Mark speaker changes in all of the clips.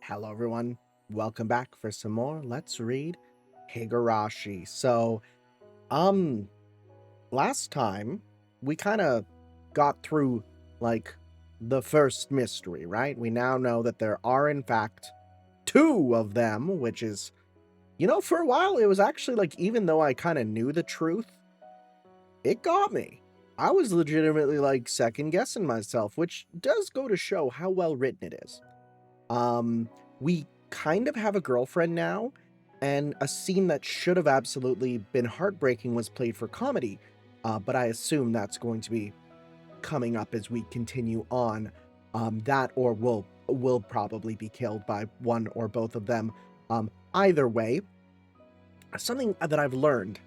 Speaker 1: Hello, everyone. Welcome back for some more Let's Read Higurashi. Um, last time we kind of got through like the first mystery, right? We now know that there are, in fact, two of them, which is, for a while it was actually like, even though I kind of knew the truth, it got me. I was legitimately like second guessing myself, which does go to show how well written it is. We kind of have a girlfriend now, and a scene that should have absolutely been heartbreaking was played for comedy, but I assume that's going to be coming up as we continue on. That or will probably be killed by one or both of them. Either way, something that I've learned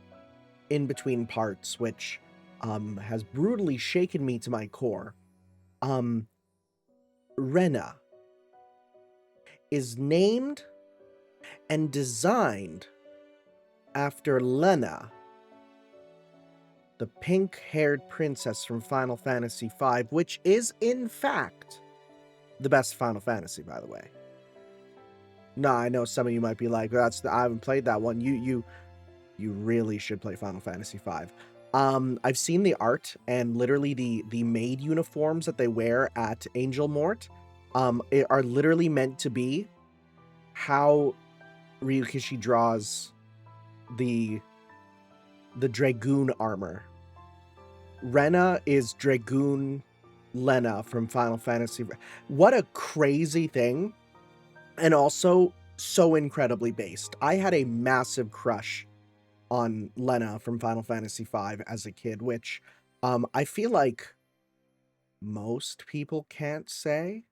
Speaker 1: in between parts, which has brutally shaken me to my core. Rena is named and designed after Lena, the pink-haired princess from Final Fantasy V, which is, in fact, the best Final Fantasy, by the way. No, I know some of you might be like, I haven't played that one. You really should play Final Fantasy V. I've seen the art, and literally the maid uniforms that they wear at Angel Mort are literally meant to be how Ryukishi draws the Dragoon armor. Rena is Dragoon Lena from Final Fantasy. What a crazy thing, and also so incredibly based. I had a massive crush on Lena from Final Fantasy V as a kid, which I feel like most people can't say.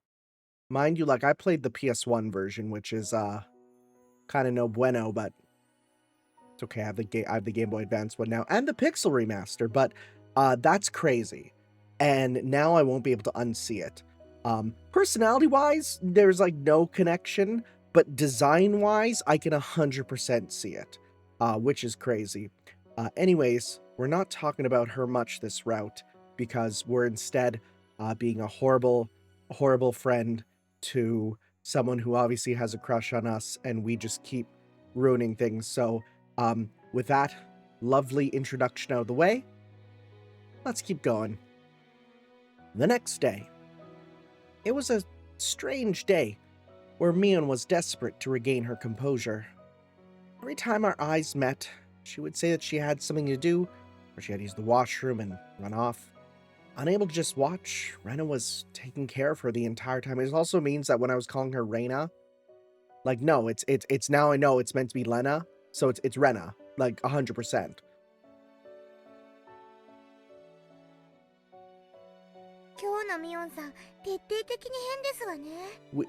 Speaker 1: Mind you, like I played the PS1 version, which is kind of no bueno, but it's okay. I have the Game Boy Advance one now and the Pixel remaster, but that's crazy. And now I won't be able to unsee it. Personality-wise, there's like no connection, but design-wise, I can 100% see it, which is crazy. Anyways, we're not talking about her much this route because we're instead being a horrible, horrible friend to someone who obviously has a crush on us, and we just keep ruining things. So, with that lovely introduction out of the way, let's keep going. The next day. It was a strange day, where Mion was desperate to regain her composure. Every time our eyes met, she would say that she had something to do, or she had to use the washroom and run off. Unable to just watch, Rena was taking care of her the entire time. It also means that when I was calling her Rena, like, no, it's now I know it's meant to be Lena, so it's Rena, like 100%.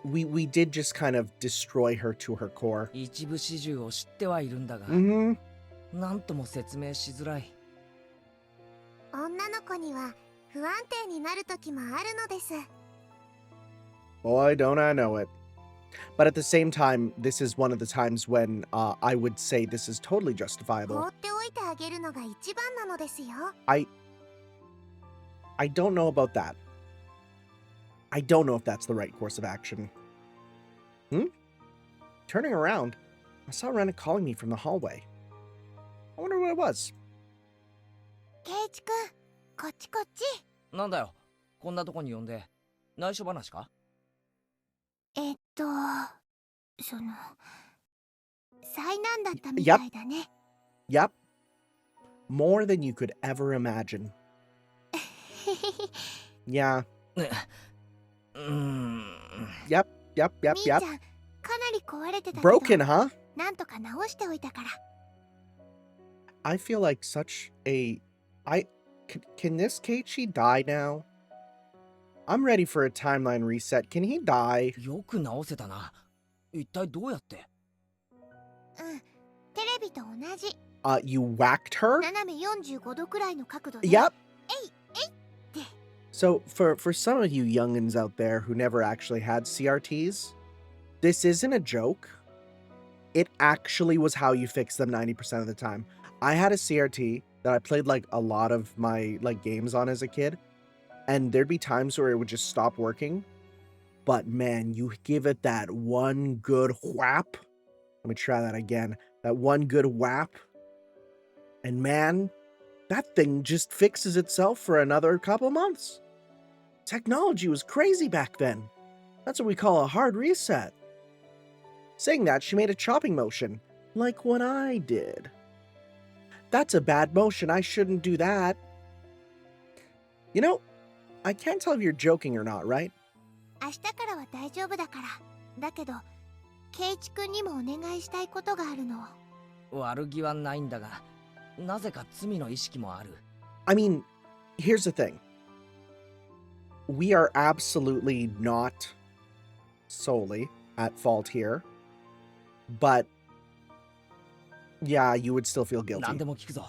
Speaker 1: We did just kind of destroy her to her core.
Speaker 2: 一部始終を知ってはいるんだが、なんとも説明しづらい。
Speaker 3: 女の子には不安定になる時もあるのです。
Speaker 1: Boy, don't I know it. But at the same time, this is one of the times when I would say this is totally justifiable.
Speaker 3: 放っておいてあげるのが一番なのですよ。
Speaker 1: I don't know about that. I don't know if that's the right course of action. Turning around, I saw Rena calling me from the hallway. I wonder what it was.
Speaker 3: ケイチ君、こっちこっち。
Speaker 2: なんだよ、こんなとこに呼んで。内緒話か？
Speaker 3: その、災難だったみたいだね。
Speaker 1: Yep. More than you could ever imagine. Yeah. Yep.
Speaker 3: みーちゃん、かなり壊れてたけど。
Speaker 1: Broken, huh?
Speaker 3: なんとか直しておいたから。
Speaker 1: I feel like such a... Can this Keiichi die now? I'm ready for a timeline reset. Can he die?
Speaker 2: よく直せたな。一体どうやって？
Speaker 3: テレビと同じ。
Speaker 1: You whacked her?
Speaker 3: 斜め45度くらいの角度で。
Speaker 1: Yep.
Speaker 3: えいって。
Speaker 1: So, for some of you youngins out there who never actually had CRTs, this isn't a joke. It actually was how you fix them 90% of the time. I had a CRT that I played like a lot of my like games on as a kid, and there'd be times where it would just stop working, But man, you give it that one good whap. Let me try that again. That one good whap. And man, that thing just fixes itself for another couple months. Technology was crazy back then. That's what we call a hard reset. Saying that, she made a chopping motion, like what I did. That's a bad motion. I shouldn't do that. You know, I can't tell if you're joking or not, right?
Speaker 3: 明日からは大丈夫だから。だけど、ケイチ君にもお願いしたいことがあるの。
Speaker 2: 悪気はないんだが、なぜか罪の意識もある。
Speaker 1: I mean, here's the thing. We are absolutely not solely at fault here. But, yeah, you would still feel guilty.
Speaker 2: 何でも聞くぞ。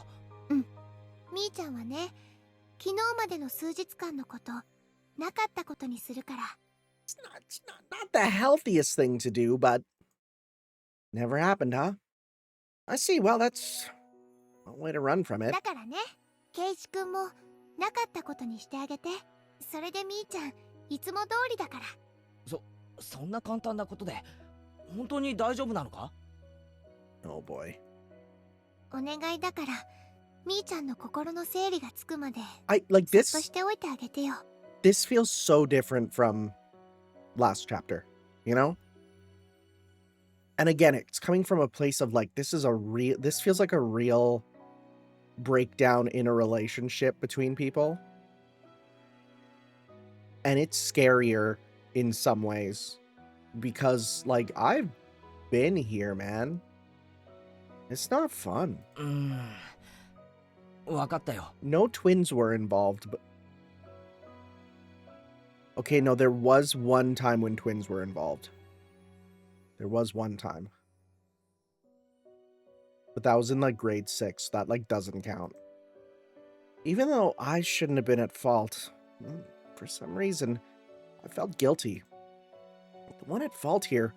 Speaker 3: みーちゃんはね、昨日までの数日間のこと、なかったことにするから。
Speaker 1: It's not the healthiest thing to do, but never happened, huh? I see. Well, that's one way to run from it.
Speaker 3: だからね、ケイチ君もなかったことにしてあげて。それでみーちゃん、いつも通りだから。
Speaker 2: そんな簡単なことで本当に大丈夫なのか？
Speaker 1: Oh boy.
Speaker 3: お願いだから、みーちゃんの心の整理がつくまで、
Speaker 1: I like
Speaker 3: そっ
Speaker 1: this.
Speaker 3: としておいてあげてよ。
Speaker 1: This feels so different from last chapter, you know? And again, it's coming from a place of like, this feels like a real breakdown in a relationship between people. And it's scarier in some ways because like I've been here, man. It's not fun.
Speaker 2: 分かったよ。
Speaker 1: No twins were involved, but okay, no, there was one time when twins were involved. There was one time. But that was in like grade 6. That like doesn't count. Even though I shouldn't have been at fault, for some reason, I felt guilty. But the one at fault here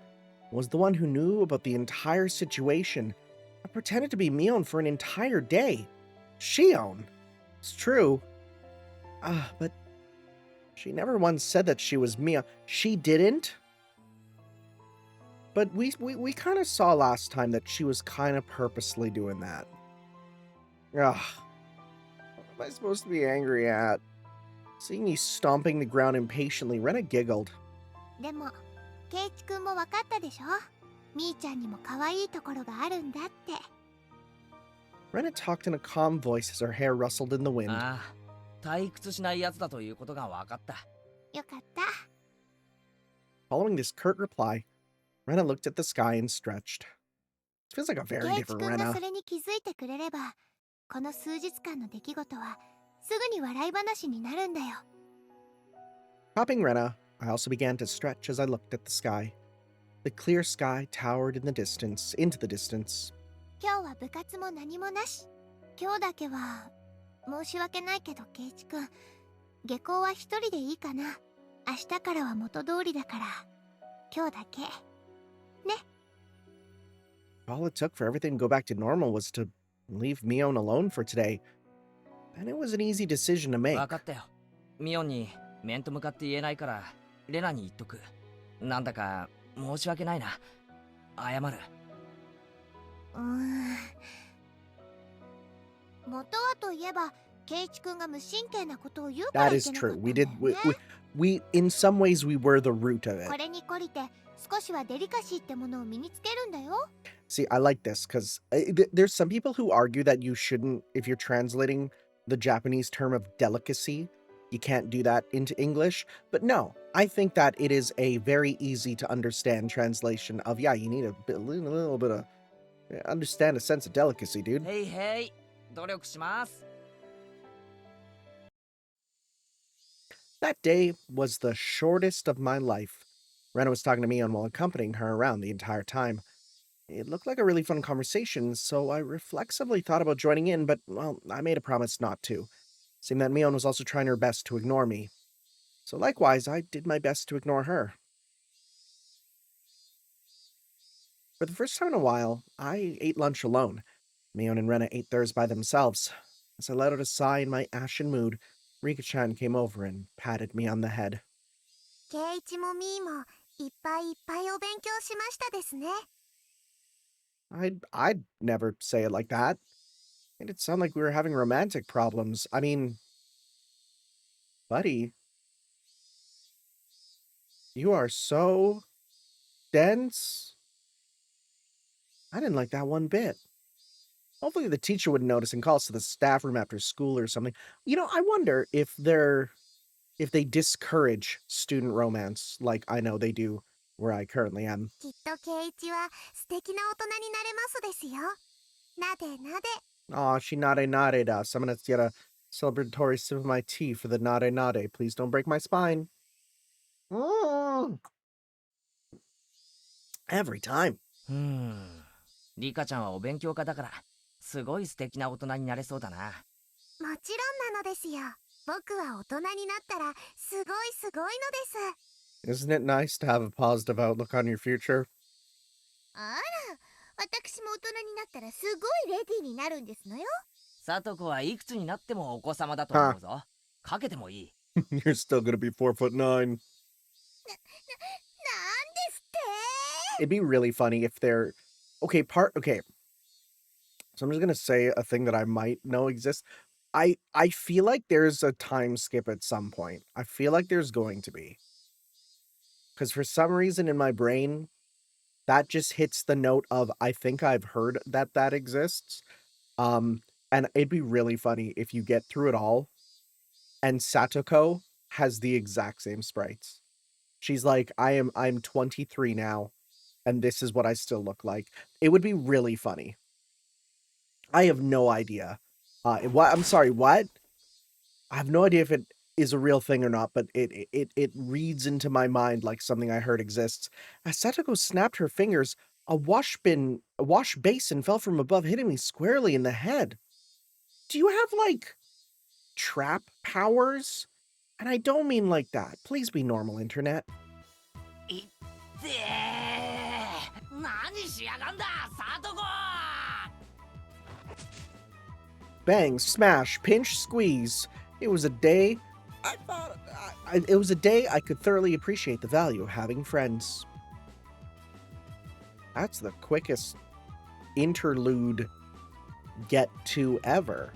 Speaker 1: was the one who knew about the entire situation and pretended to be Mion for an entire day. Shion. It's true. But she never once said that she was Mion. She didn't? But we kind of saw last time that she was kind of purposely doing that. Ugh. What am I supposed to be angry at? Seeing me stomping the ground impatiently, Rena giggled.
Speaker 3: でも、ケイチ君も分かったでしょ？みーちゃんにも可愛いところがあるんだって。
Speaker 1: Rena talked in a calm voice as her hair rustled in the wind.
Speaker 2: ああ、退屈しないやつだということが分かった。
Speaker 3: よかった。
Speaker 1: Following this curt reply, Rena looked at the sky and stretched. It feels like a
Speaker 3: ケ
Speaker 1: very
Speaker 3: イチ
Speaker 1: different
Speaker 3: 君が
Speaker 1: Rena.
Speaker 3: それに気づいてくれれば、この数日間の出来事はすぐに笑い話になるんだよ。
Speaker 1: Copying Rena, I also began to stretch as I looked at the sky. The clear sky towered into the distance.
Speaker 3: 今日は部活も何もなし。今日だけは申し訳ないけどケイチ君、下校は一人でいいかな。明日からは元通りだから、今日だけ。ね。
Speaker 1: All it took for everything to go back to normal was to leave Mion alone for today. And it was an easy decision to make.
Speaker 2: 分かったよ。ミオンに面と向かって言えないからレナに言っとく。なんだか申し訳ないな。謝る。
Speaker 3: 元はといえば、ケイチ君が無神経なことを言うから
Speaker 1: That
Speaker 3: い
Speaker 1: is
Speaker 3: けなかっ
Speaker 1: true.
Speaker 3: たんだよね。
Speaker 1: We in some ways we were the root of it.
Speaker 3: これに懲りて少しはデリカシーってものを身につけるんだよ。
Speaker 1: See, I like this because there's some people who argue that you shouldn't, if you're translating the Japanese term of delicacy, you can't do that into English. But no, I think that it is a very easy to understand translation of, yeah, you need a little bit of, understand a sense of delicacy, dude.
Speaker 2: へいへい、努力します。
Speaker 1: That day was the shortest of my life. Rena was talking to Mion while accompanying her around the entire time. It looked like a really fun conversation, so I reflexively thought about joining in, but, well, I made a promise not to, seeing that Mion was also trying her best to ignore me. So likewise, I did my best to ignore her. For the first time in a while, I ate lunch alone. Mion and Rena ate theirs by themselves. As I let out a sigh in my ashen mood, Rika-chan came over and patted me on the head.
Speaker 3: 圭一もみーもいっぱいいっぱいお勉強しましたですね。
Speaker 1: I'd never say it like that. Made it sound like we were having romantic problems. I mean, buddy, you are so dense. I didn't like that one bit. Hopefully the teacher wouldn't notice and call us to the staff room after school or something. You know, I wonder if they discourage student romance like I know they do where I currently am.
Speaker 3: きっと圭一は素敵な大人になれますですよ。なでなで。
Speaker 1: Aw, she nade us. I'm gonna get a celebratory sip of my tea for the nade. Please don't break my spine. Mm. Every time.
Speaker 2: リカちゃんはお勉強家だからすごい素敵な大人になれそうだな。
Speaker 3: もちろんなのですよ。僕は大人になったらすごいすごいのです。
Speaker 1: Isn't it nice to have a positive outlook on your future?
Speaker 3: あら、私も大人になったらすごいレディーになるんですのよ。
Speaker 2: さとこはいくつになってもお子様だと思うぞ。かけてもいい。
Speaker 1: You're still gonna be 4'9".
Speaker 3: なんですって。
Speaker 1: It'd be really funny if they're okay. So I'm just gonna say a thing that I might know exists. I feel like there's a time skip at some point. I feel like there's going to be. Because for some reason in my brain, that just hits the note of I think I've heard that exists. And it'd be really funny if you get through it all and Satoko has the exact same sprites. She's like, I'm 23 now, and this is what I still look like. It would be really funny. I have no idea. What? I'm sorry, what? I have no idea if it is a real thing or not, but it reads into my mind like something I heard exists. As Satoko snapped her fingers, a wash basin fell from above, hitting me squarely in the head. Do you have, like, trap powers? And I don't mean like that. Please be normal, internet.
Speaker 2: いってー、何しやがんだ、さとこ。
Speaker 1: Bang, smash, pinch, squeeze. It was a day I could thoroughly appreciate the value of having friends. That's the quickest interlude get to ever.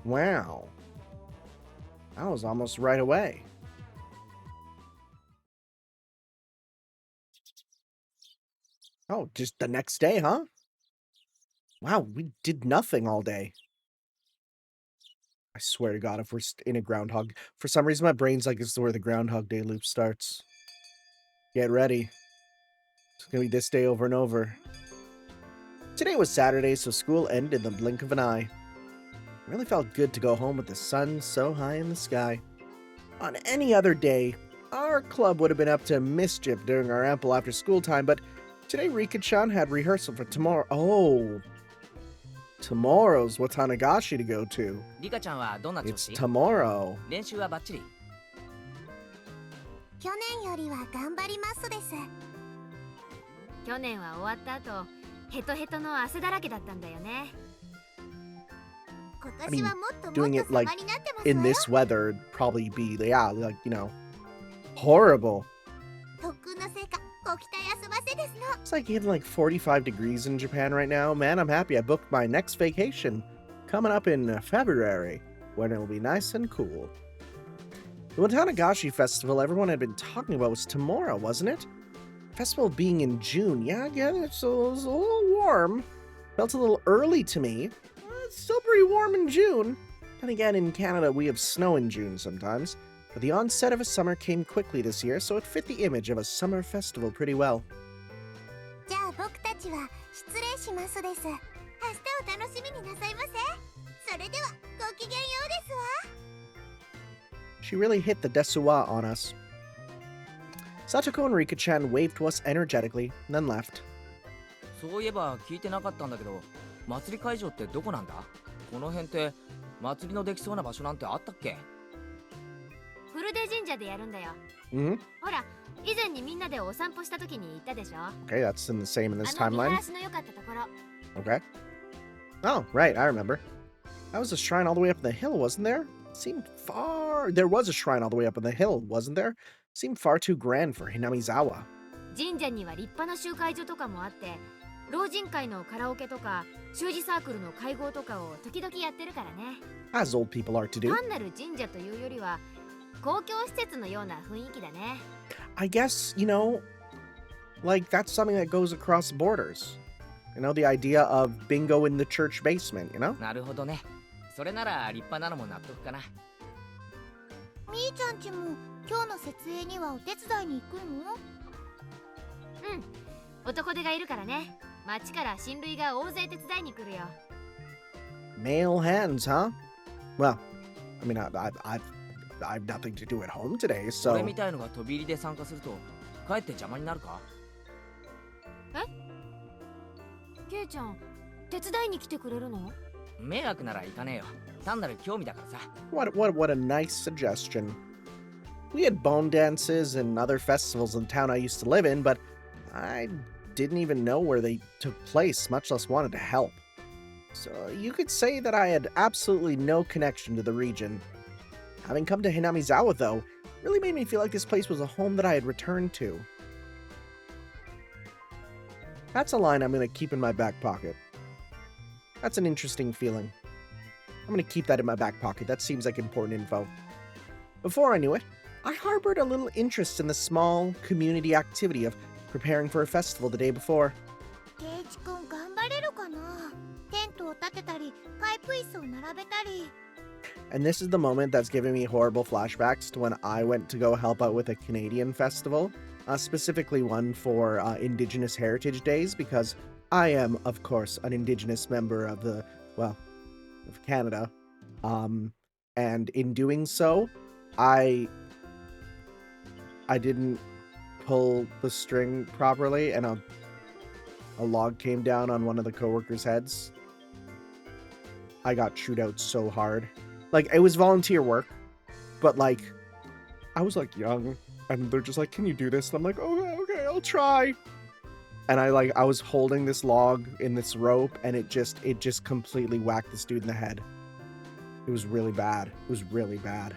Speaker 1: Wow. That was almost right away. Oh, just the next day, huh? Wow, we did nothing all day. I swear to God, if we're in a Groundhog... For some reason, my brain's like, this is where the Groundhog Day loop starts. Get ready. It's gonna be this day over and over. Today was Saturday, so school ended in the blink of an eye. It really felt good to go home with the sun so high in the sky. On any other day, our club would have been up to mischief during our ample after-school time, but today Rika-chan had rehearsal for tomorrow. Oh... Tomorrow's Watanagashi to go to.
Speaker 2: リカちゃんはどんな調
Speaker 1: It's
Speaker 2: 子？
Speaker 1: tomorrow.
Speaker 2: 練習はバッチリ。
Speaker 3: 去年よりは頑張りますです。
Speaker 4: 去年は終わった後、ヘトヘトの汗だらけだったんだよね。
Speaker 3: 今年はもっともっと
Speaker 1: Doing it
Speaker 3: 様
Speaker 1: like
Speaker 3: になってますわ
Speaker 1: in
Speaker 3: よ。
Speaker 1: this weather would probably be, yeah, like, you know, horrible.
Speaker 3: 特訓の成果、ご期待遊ばせですの。
Speaker 1: It's like getting like 45 degrees in Japan right now. Man, I'm happy I booked my next vacation coming up in February when it'll be nice and cool. The Watanagashi festival everyone had been talking about was tomorrow, wasn't it? Festival being in June. Yeah, it's a little warm. Felt a little early to me. It's still pretty warm in June. Then again, in Canada, we have snow in June sometimes. But the onset of a summer came quickly this year, so it fit the image of a summer festival pretty well.
Speaker 3: じゃあ僕たちは失礼しますです。明日を楽しみになさいませ。それではごきげんようですわ。
Speaker 1: She really hit the desuwa on us. Satoko and Rika-chan waved to us energetically, then left.
Speaker 2: そういえば聞いてなかったんだけど、祭り会場ってどこなんだ？この辺って祭りのできそうな場所なんてあったっけ？
Speaker 4: フルデ神社でやるんだよ。
Speaker 1: Mm-hmm.
Speaker 4: ほら、以前にみんなでお散歩した時に言ったでしょ。
Speaker 1: Okay, that's in the same in this
Speaker 4: あの見晴
Speaker 1: timeline.
Speaker 4: らしの良かったところ。
Speaker 1: Okay. Oh, right, I remember. That was a shrine all the way up the hill, wasn't there? Seemed far... There was a shrine all the way up on the hill, wasn't there? Seemed far too grand for Hinamizawa.
Speaker 4: 神社には立派な集会所とかもあって、老人会のカラオケとか習字サークルの会合とかを時々やってるからね。
Speaker 1: As old people are to do.
Speaker 4: 単なる神社というよりは公共施設のような雰囲気だね。
Speaker 1: I guess, you know, like that's something that goes across borders. You know, the idea of bingo in the church basement, you know?
Speaker 2: なるほどね。それなら立派なのも納得かな。
Speaker 3: みーちゃんちも今日の設営にはお手伝いに行くの？
Speaker 4: うん、男手がいるからね。町から親類が大勢手伝いに来るよ。
Speaker 1: Male hands, huh? Well, I mean, I've nothing to do at home today,
Speaker 2: 俺
Speaker 1: so...
Speaker 2: みたいのが飛び入りで参加するとかえって邪魔になるか？
Speaker 4: ケイちゃん、手伝いに来てくれるの？
Speaker 2: 迷惑なら行かねえよ。単なる興味だからさ。
Speaker 1: What a nice suggestion. We had bone dances and other festivals in the town I used to live in, but I didn't even know where they took place, much less wanted to help. So you could say that I had absolutely no connection to the region. Having come to Hinamizawa, though, really made me feel like this place was a home that I had returned to. That's a line I'm going to keep in my back pocket. That's an interesting feeling. I'm going to keep that in my back pocket. That seems like important info. Before I knew it, I harbored a little interest in the small community activity of preparing for a festival the day before.
Speaker 3: ケイチくん頑張れるかな？テントを立てたり、パイプ椅子を並べたり。
Speaker 1: And this is the moment that's giving me horrible flashbacks to when I went to go help out with a Canadian festival, specifically one for Indigenous Heritage Days, because I am, of course, an Indigenous member of the, well, of Canada. And in doing so, I didn't pull the string properly, and a log came down on one of the coworkers' heads. I got chewed out so hard. Like, it was volunteer work, but, like, I was, like, young, and they're just like, can you do this? And I'm like, oh, okay, I'll try. And I was holding this log in this rope, and it just completely whacked this dude in the head. It was really bad. It was really bad.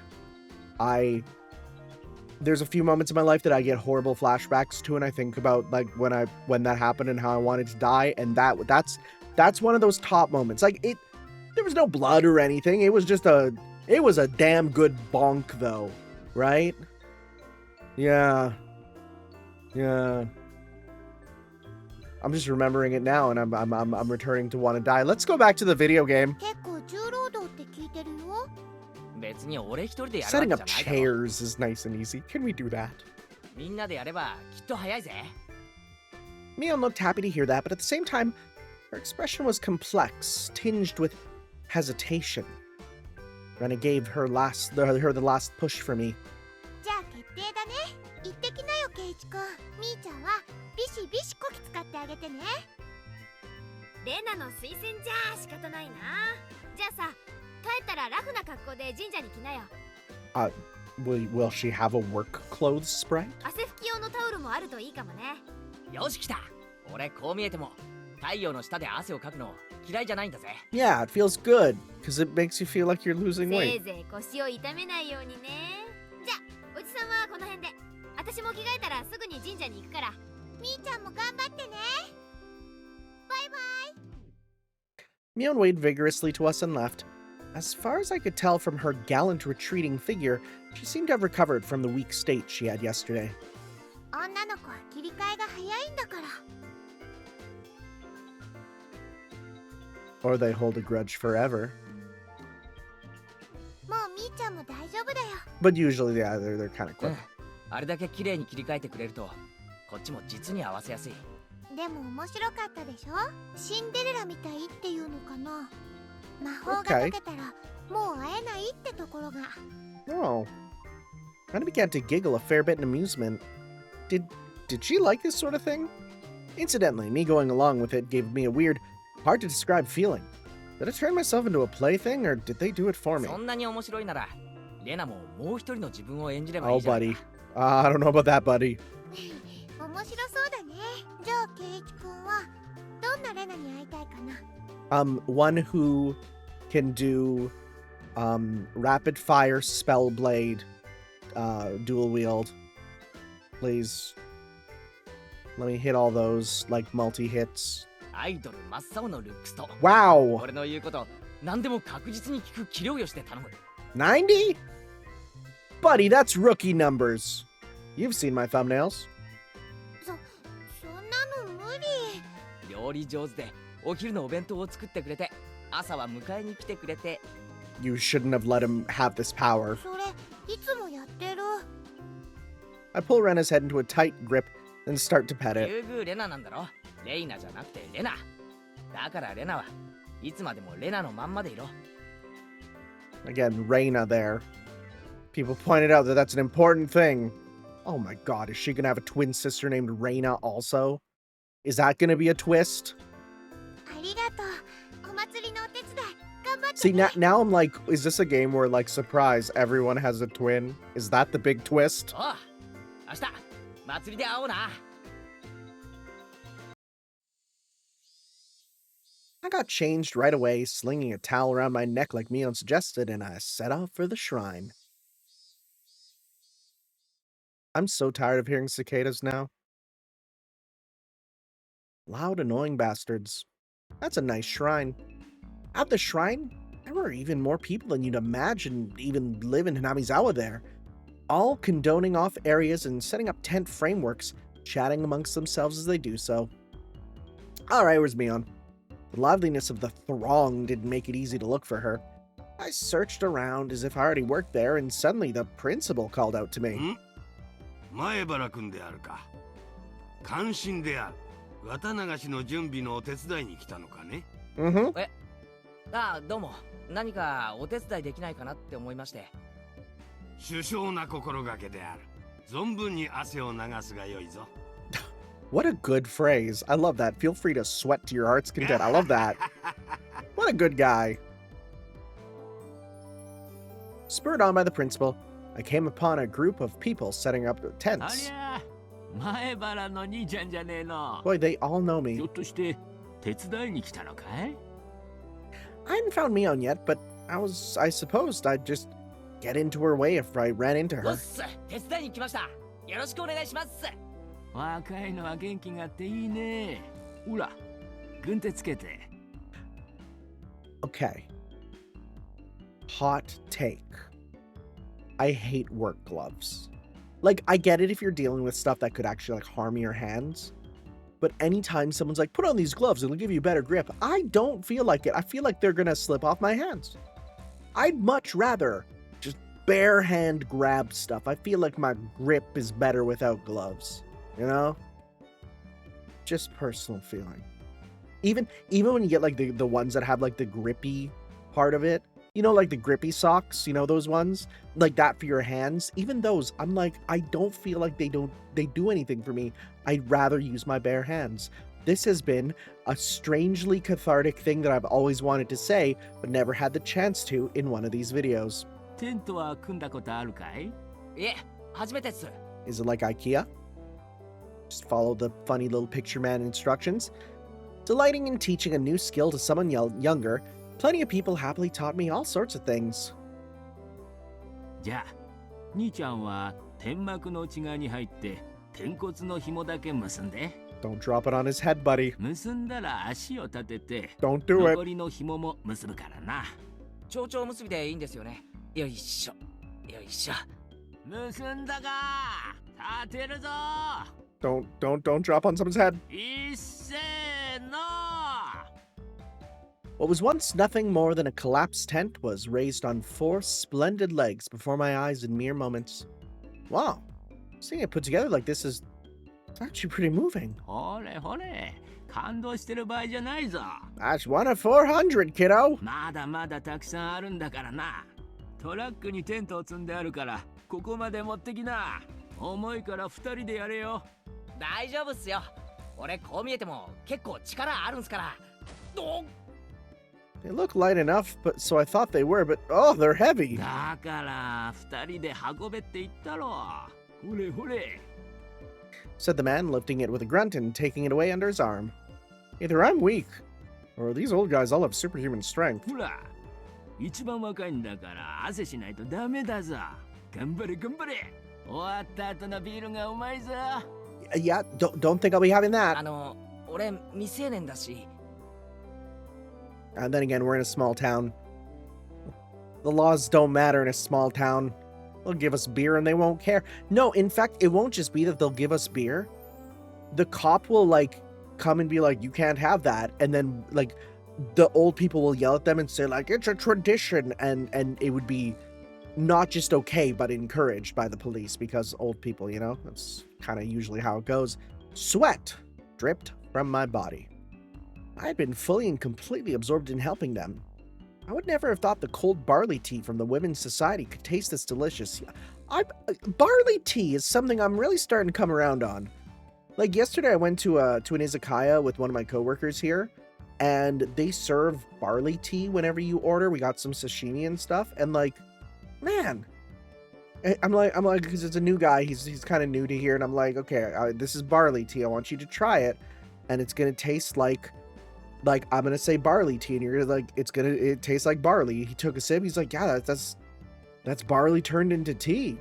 Speaker 1: There's a few moments in my life that I get horrible flashbacks to, and I think about, like, when that happened and how I wanted to die, and that's one of those top moments. Like, there was no blood or anything. It was just it was a damn good bonk, though, right? Yeah. I'm just remembering it now, and I'm returning to want to die. Let's go back to the video game.
Speaker 3: 結構重労働って聞いてるよ。
Speaker 2: 別に俺一人でやるわ
Speaker 1: Setting
Speaker 2: けじゃ
Speaker 1: up
Speaker 2: ないだろ。
Speaker 1: chairs is nice and easy. Can we do that?
Speaker 2: みんなでやればきっと早いぜ。
Speaker 1: Mio looked happy to hear that, but at the same time, her expression was complex, tinged with hesitation. Rena gave her the last push for me.
Speaker 3: じゃあ決定だね。行ってきなよ、ケイチくん。みーちゃんはビシビシこき使ってあげてね。
Speaker 4: レナの推薦じゃ仕方ないな。じゃあさ、帰ったらラフな格好で神社に来なよ。
Speaker 1: Will she have a work clothes sprite?
Speaker 4: 汗拭き用のタオルもあるといいかもね。
Speaker 2: よし来た。俺こう見えても太陽の下で汗をかくの嫌いじゃないんだぜ。
Speaker 1: Yeah, it feels good, because it makes you feel like you're losing
Speaker 4: せ
Speaker 1: weight.
Speaker 4: いぜい腰を痛めないようにね。じゃあ、おじさんはこの辺で。私も着替えたらすぐに神社に行くから。
Speaker 3: みーちゃんも頑張ってね。バイバイ。
Speaker 1: Mion waved vigorously to us and left. As far as I could tell from her gallant retreating figure, she seemed to have recovered from the weak state she had yesterday.
Speaker 3: 女の子は切り替えが早いんだから。
Speaker 1: Or they hold a grudge forever.
Speaker 3: もうみーちゃんも大丈夫だよ。
Speaker 1: But usually, yeah, they're kind of
Speaker 2: う
Speaker 1: quick.
Speaker 2: ん。あれだけ綺麗に切り替えてくれるとこっちも実に合わせやすい。
Speaker 3: でも面白かったでしょ？シンデレラみたいっていうのかな。魔法が解けたらもう会えないってところが。
Speaker 1: Oh. Rena began to giggle a fair bit in amusement. Did she like this sort of thing? Incidentally, me going along with it gave me a weird, hard to describe feeling. Did I turn myself into a plaything, or did they do it for me?
Speaker 2: そんなに面白いならレナももう一人の自分を演じればい
Speaker 1: Oh,
Speaker 2: いじゃない
Speaker 1: buddy.
Speaker 2: か。
Speaker 1: I don't know about that, buddy.
Speaker 3: 面白そうだね。じゃあケイチくんはどんなレナに会いたいかな。
Speaker 1: One who can do Rapid fire spell blade, dual wield. Please. Let me hit all those, like, multi-hits.
Speaker 2: アイドル真っ青のルックスと
Speaker 1: Wow!
Speaker 2: 俺の言うこと何でも確実に聞く器量よして頼む
Speaker 1: 90? Buddy, that's rookie numbers. You've seen my thumbnails.
Speaker 3: そんなの無理。
Speaker 2: 料理上手でお昼のお弁当を作ってくれて朝は迎えに来てくれて
Speaker 1: You shouldn't have let him have this power.
Speaker 3: それいつもやってる。
Speaker 1: I pull Rena's head into a tight grip and start to pet it.
Speaker 2: 竜宮レナなんだろレイナじゃなくてレナだからレナはいつまでもレナのまんまでいろ
Speaker 1: Again, Reina there. People pointed out that that's an important thing. Oh my god, is she gonna have a twin sister named Reina also? Is that gonna be a twist?
Speaker 3: ありがとう。お祭りのお手伝い頑張って
Speaker 1: See,
Speaker 3: ね。
Speaker 1: now I'm like, is this a game where, like, surprise, everyone has a twin? Is that the big twist?
Speaker 2: おう明日祭りで会おうな
Speaker 1: I got changed right away, slinging a towel around my neck like Mion suggested, and I set off for the shrine. I'm so tired of hearing cicadas now. Loud, annoying bastards. That's a nice shrine. At the shrine, there were even more people than you'd imagine even live in Hinamizawa there. All condoning off areas and setting up tent frameworks, chatting amongst themselves as they do so. Alright, where's Mion? The liveliness of the throng didn't make it easy to look for her. I searched around as if I already worked there, and suddenly the principal called out to me.
Speaker 5: 前原君であるか。関心である。綿流しの準備のお手伝いに来たのかね。
Speaker 1: Mm-hmm.
Speaker 2: ああどうも何かお手伝いできないかなって思いまして
Speaker 5: 首相な心がけである。存分に汗を流すがよいぞ。
Speaker 1: What a good phrase. I love that. Feel free to sweat to your heart's content. I love that. What a good guy. Spurred on by the principal, I came upon a group of people setting up tents.
Speaker 6: 前原の兄ちゃんじゃねえの。
Speaker 1: Boy, they all know
Speaker 6: ひょ
Speaker 1: me.
Speaker 6: っとして手伝いに来たのかい？
Speaker 1: I hadn't found Mion yet, but I supposed I'd just get into her way if I ran into
Speaker 2: おっ
Speaker 1: her.
Speaker 2: す手伝いに来ましたよろしくお願いします
Speaker 6: 若いのは元気があっていいね。ほら、軍手つけて。
Speaker 1: Okay. Hot take. I hate work gloves. Like, I get it if you're dealing with stuff that could actually, like, harm your hands. But anytime someone's like, put on these gloves, it'll give you better grip. I don't feel like it. I feel like they're gonna slip off my hands. I'd much rather just bare hand grab stuff. I feel like my grip is better without gloves. You know? Just personal feeling. Even when you get like the ones that have like the grippy part of it, you know, like the grippy socks, you know, those ones like that for your hands, even those, I'm like, I don't feel like they do anything for me. I'd rather use my bare hands. This has been a strangely cathartic thing that I've always wanted to say, but never had the chance to in one of these videos.
Speaker 6: テントは組んだことあるかい？
Speaker 2: いえ初めてっす
Speaker 1: Is it like IKEA? Just follow the funny little picture man instructions. Delighting in teaching a new skill to someone younger, plenty of people happily taught me all sorts of things.
Speaker 6: じゃあ、兄ちゃんは天幕の内側に入って天骨の紐だけ結んで。
Speaker 1: Don't drop it on his head, buddy.
Speaker 6: 結んだら足を立てて、
Speaker 1: Don't do
Speaker 6: 残
Speaker 1: it.
Speaker 6: りの紐も結ぶからな。
Speaker 2: 蝶々結びでいいんですよねよいしょよいしょ
Speaker 6: 結んだか？立てるぞ。
Speaker 1: Don't drop on someone's head.
Speaker 6: いっせーの。
Speaker 1: What was once nothing more than a collapsed tent was raised on 4 splendid legs before my eyes in mere moments. Wow, seeing it put together like this is actually pretty moving.
Speaker 6: ほれほれ、感動してる場合じゃないぞ。
Speaker 1: That's 1 of 400, kiddo.
Speaker 6: まだまだたくさんあるんだからな。トラックにテントを積んであるから、ここまで持ってきな。重いから2人でやれよ。
Speaker 2: 大丈夫っすよ俺こう見えても結構力あるんすからお
Speaker 1: They look light enough, but so I thought they were, but oh, they're heavy.
Speaker 6: だから2人で運べって言ったろ。ほれほれ。
Speaker 1: Said the man, lifting it with a grunt and taking it away under his arm. Either I'm weak, or these old guys all have superhuman strength.
Speaker 6: ほら、一番若いんだから汗しないとダメだぞ。頑張れ頑張れ。終わった後のビールがうまいぞ。
Speaker 1: Yeah, don't think I'll be having that.
Speaker 2: 俺未成年だし。
Speaker 1: And then again, we're in a small town. The laws don't matter in a small town. They'll give us beer and they won't care. No, in fact, it won't just be that they'll give us beer. The cop will, like, come and be like, you can't have that. And then, like, the old people will yell at them and say, like, it's a tradition. And it would be not just okay, but encouraged by the police because old people, you know? That's kind of usually how it goes. Sweat dripped from my body. I had been fully and completely absorbed in helping them. I would never have thought the cold barley tea from the Women's Society could taste this delicious. Barley tea is something I'm really starting to come around on. Like yesterday, I went to an izakaya with one of my coworkers here, and they serve barley tea whenever you order. We got some sashimi and stuff, and like, man, I'm like, because it's a new guy. He's kind of new to here, and I'm like, okay, this is barley tea. I want you to try it, and it's gonna taste like I'm gonna say barley tea, and you're like, it tastes like barley. He took a sip. He's like, yeah, that's barley turned into tea.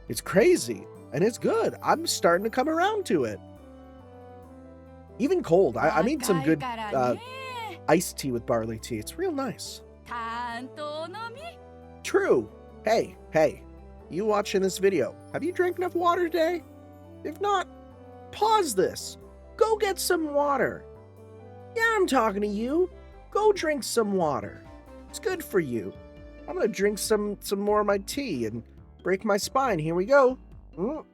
Speaker 1: It's crazy, and it's good. I'm starting to come around to it. Even cold. I made some good iced tea with barley tea. It's real nice. True. Hey, you watching this video, have you drank enough water today? If not, pause this. Go get some water. Yeah, I'm talking to you. Go drink some water. It's good for you. I'm gonna drink some more of my tea and break my spine. Here we go. Wow,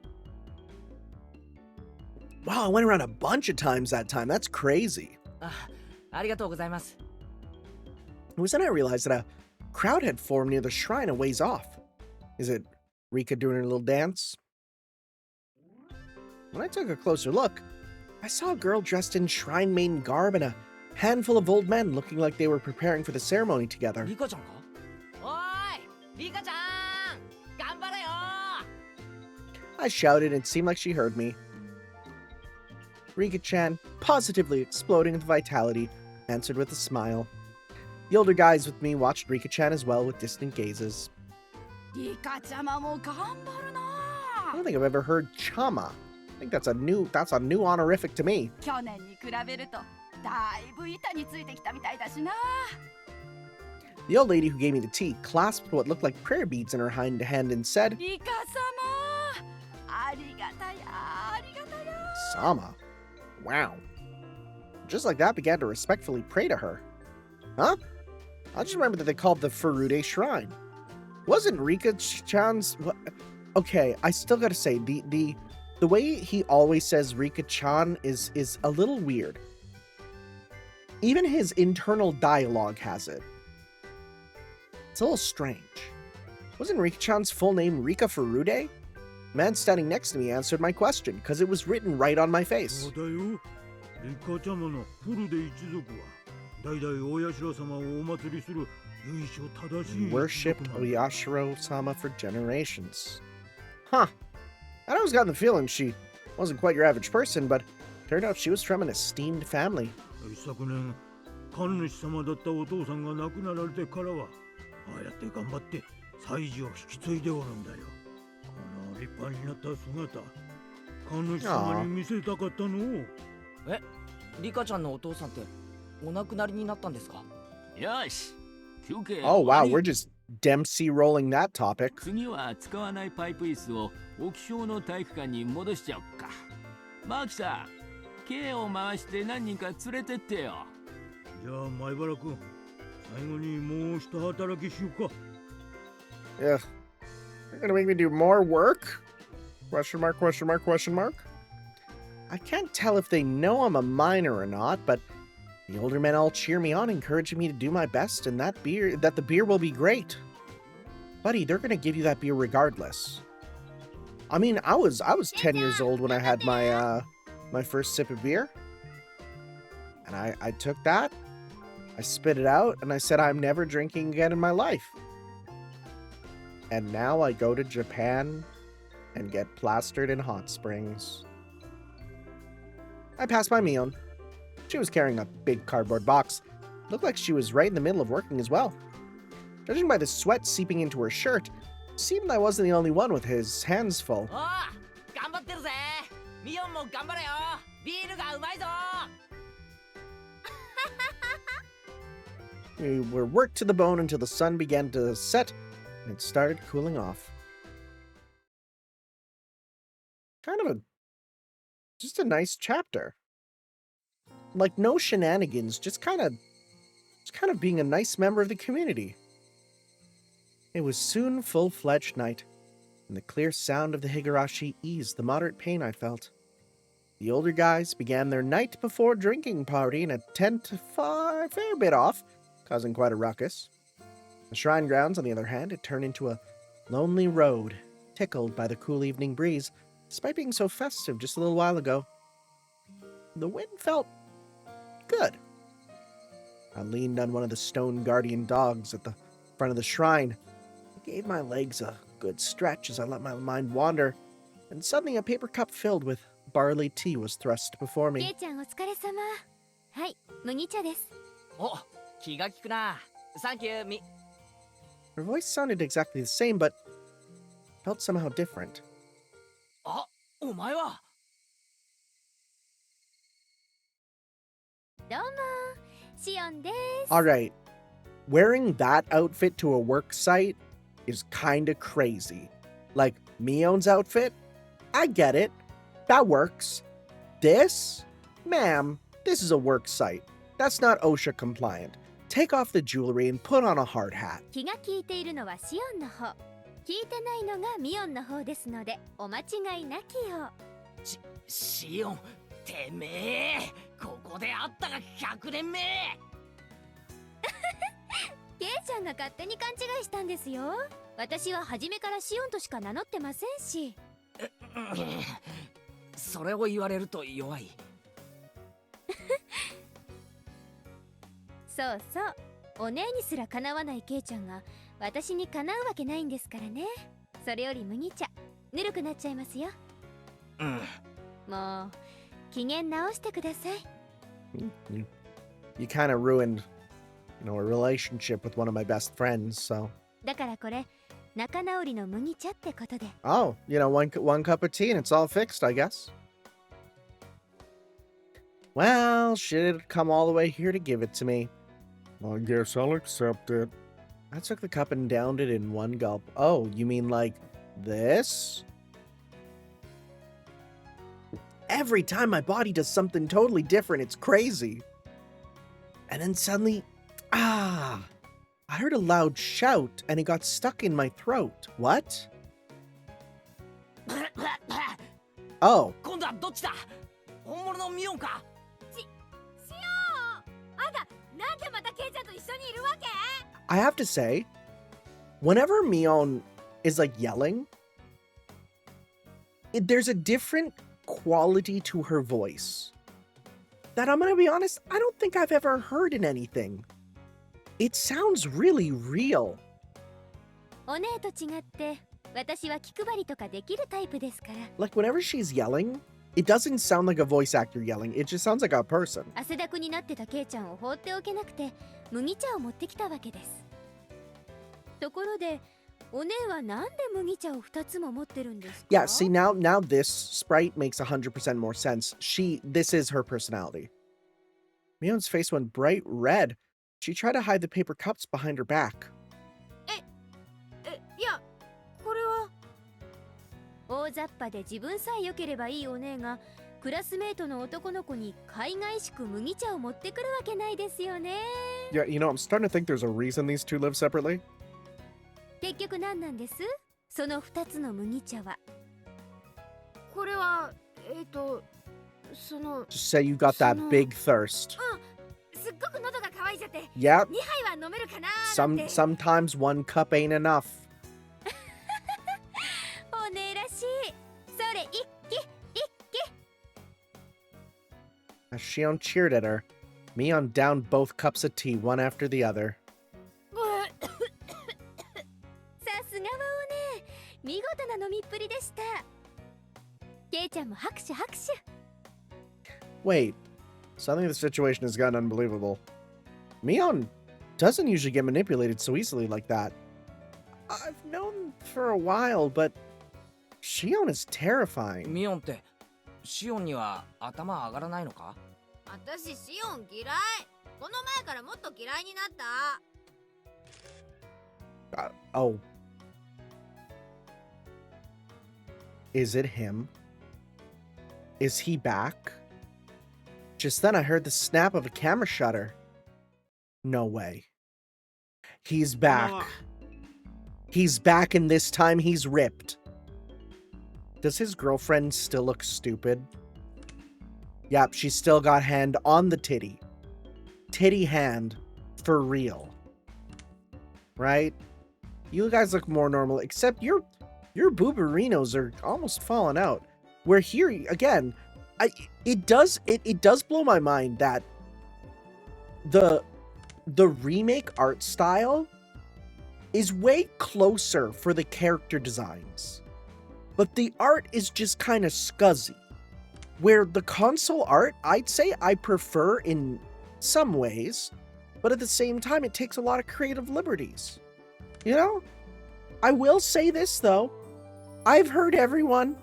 Speaker 1: I went around a bunch of times that time. That's crazy.
Speaker 2: ありがとうございます。
Speaker 1: It was then I realized that a crowd had formed near the shrine a ways off. Is it Rika doing her little dance? When I took a closer look, I saw a girl dressed in shrine maiden garb and a handful of old men looking like they were preparing for the ceremony together.
Speaker 2: リカちゃんか？おーい、リカちゃん、頑張れよ。
Speaker 1: I shouted and it seemed like she heard me. Rika-chan, positively exploding with vitality, answered with a smile. The older guys with me watched Rika-chan as well with distant gazes. I don't think I've ever heard chama. I think that's a new honorific to me. The old lady who gave me the tea clasped what looked like prayer beads in her hand and said, Sama. Wow. Just like that, began to respectfully pray to her. Huh? I just remember that they called the Furude Shrine. Wasn't Rika-chan's... Okay, I still gotta say, the way he always says Rika-chan is a little weird. Even his internal dialogue has it. It's a little strange. Wasn't Rika-chan's full name Rika Furude? The man standing next to me answered my question, because it was written right on my face. Worshipped Oyashiro-sama for generations. Huh. I'd always gotten the feeling she wasn't quite your average person, but turned out she was from an esteemed family. Aww.
Speaker 2: え、リカちゃんのお父さんってお亡くなりになったんですか？
Speaker 6: よし、休憩。
Speaker 1: Oh wow, we're just Dempsey rolling that topic.
Speaker 6: 次は使わないパイプ椅子を沖小の体育館に戻しちゃおっか。マキさん、Kを回して何人か連れてってよ。じゃあ前原君、最後にもう一働きしようか。
Speaker 1: Ugh. You're gonna make me do more work? Question mark, question mark, question mark? I can't tell if they know I'm a minor or not, but the older men all cheer me on, encouraging me to do my best, and that the beer will be great. Buddy, they're gonna give you that beer regardless. I mean, I was 10 years old when I had my my first sip of beer. And I took that, I spit it out, and I said I'm never drinking again in my life. And now I go to Japan and get plastered in hot springs. I passed by Mion. She was carrying a big cardboard box. Looked like she was right in the middle of working as well. Judging by the sweat seeping into her shirt, it seemed I wasn't the only one with his hands full.
Speaker 2: おう頑張ってるぜミオンも頑張れよビールがうまいぞ
Speaker 1: We were worked to the bone until the sun began to set and it started cooling off. Kind of just a nice chapter. Like no shenanigans, just kind of being a nice member of the community. It was soon full-fledged night, and the clear sound of the Higurashi eased the moderate pain I felt. The older guys began their night before drinking party in a tent a fair bit off, causing quite a ruckus. The shrine grounds, on the other hand, had turned into a lonely road, tickled by the cool evening breeze, despite being so festive just a little while ago. The wind felt good. I leaned on one of the stone guardian dogs at the front of the shrine. I gave my legs a good stretch as I let my mind wander, and suddenly a paper cup filled with barley tea was thrust before
Speaker 4: ケ
Speaker 1: me.
Speaker 4: イちゃんお疲れ様。はい、麦茶です。
Speaker 2: お気が利くなサンキュー
Speaker 1: Her voice sounded exactly the same, but felt somehow different.
Speaker 2: あお前は
Speaker 4: どうも、シオンです。
Speaker 1: Alright, wearing that outfit to a work site is kinda crazy. Like, Mion's outfit? I get it. That works. This? Ma'am, this is a work site. That's not OSHA compliant. Take off the jewelry and put on a hard hat.
Speaker 4: 気が利いているのはシオンの方。聞いてないのがミオンの方ですので、お間違いなきよう。
Speaker 2: シオンてめえここで会ったが100年目
Speaker 4: ケイちゃんが勝手に勘違いしたんですよ。私は初めからシオンとしか名乗ってませんし。
Speaker 2: それを言われると弱い
Speaker 4: そうそう、お姉にすらかなわないケイちゃんが私にかなうわけないんですからね。それより麦茶ぬるくなっちゃいますよ。
Speaker 2: うん
Speaker 4: もう機嫌直してください。
Speaker 1: You kind of ruined, a relationship with one of my best friends, so.
Speaker 4: だからこれ仲直りの麦茶ってことで。
Speaker 1: Oh, one cup of tea and it's all fixed, I guess. Well, she'd come all the way here to give it to me. I guess I'll accept it. I took the cup and downed it in one gulp. Oh, you mean like this? Every time my body does something totally different, it's crazy. And then suddenly, I heard a loud shout and it got stuck in my throat. What? Oh.
Speaker 2: 今度はどっちだ本物のミオンか
Speaker 4: シオン、あんたなんでまたケイちゃんと一緒にいるわけ？
Speaker 1: I have to say, whenever Mion is like yelling, there's a different quality to her voice that I'm gonna be honest, I don't think I've ever heard in anything. It sounds really real.
Speaker 4: お姉と違って私は気配りとかできるタイプですから。
Speaker 1: Like whenever she's yelling, it doesn't sound like a voice actor yelling. It just sounds like a person.
Speaker 4: 汗だくになってたケイちゃんを放っておけなくて麦茶を持ってきたわけです。ところでお姉はなんで麦茶を2つも持ってるんですか？
Speaker 1: Yeah, see now this sprite makes 100% more sense. This is her personality. Mion's face went bright red. She tried to hide the paper cups behind her back.
Speaker 4: いや、これは大雑把で自分さえ良ければいいお姉がクラスメートの男の子に海外しく麦茶を持ってくるわけないですよね。
Speaker 1: Yeah, I'm starting to think there's a reason these two live separately.
Speaker 4: 結局何なんです？その2つの麦茶は。これはその
Speaker 1: Just say you got that big thirst.
Speaker 4: すっごく喉が渇いちゃって
Speaker 1: Yep.
Speaker 4: 2杯は飲めるかななんて。
Speaker 1: Sometimes one cup ain't enough.
Speaker 4: お姉らしい。それ一気一気。
Speaker 1: As Shion cheered at her, Mion downed both cups of tea one after the other.
Speaker 4: さすがはお姉、見事な飲みっぷりでした。ケイちゃんも拍手拍手。
Speaker 1: Wait, suddenly the situation has gotten unbelievable. Mion doesn't usually get manipulated so easily like that. I've known for a while, but Shion is terrifying.
Speaker 2: ミオンってシオンには頭上がらないのか？
Speaker 4: 私シオン嫌い。この前からもっと嫌いになった。
Speaker 1: Oh. Is it him? Is he back? Just then I heard the snap of a camera shutter. No way. He's back. He's back, and this time he's ripped. Does his girlfriend still look stupid? Yep, she's still got hand on the titty. Titty hand. For real. Right? You guys look more normal, except your booberinos are almost falling out. Where here, again, it does blow my mind that the remake art style is way closer for the character designs. But the art is just kind of scuzzy. Where the console art, I'd say I prefer in some ways, but at the same time, it takes a lot of creative liberties. You know? I will say this, though. I've heard everyone.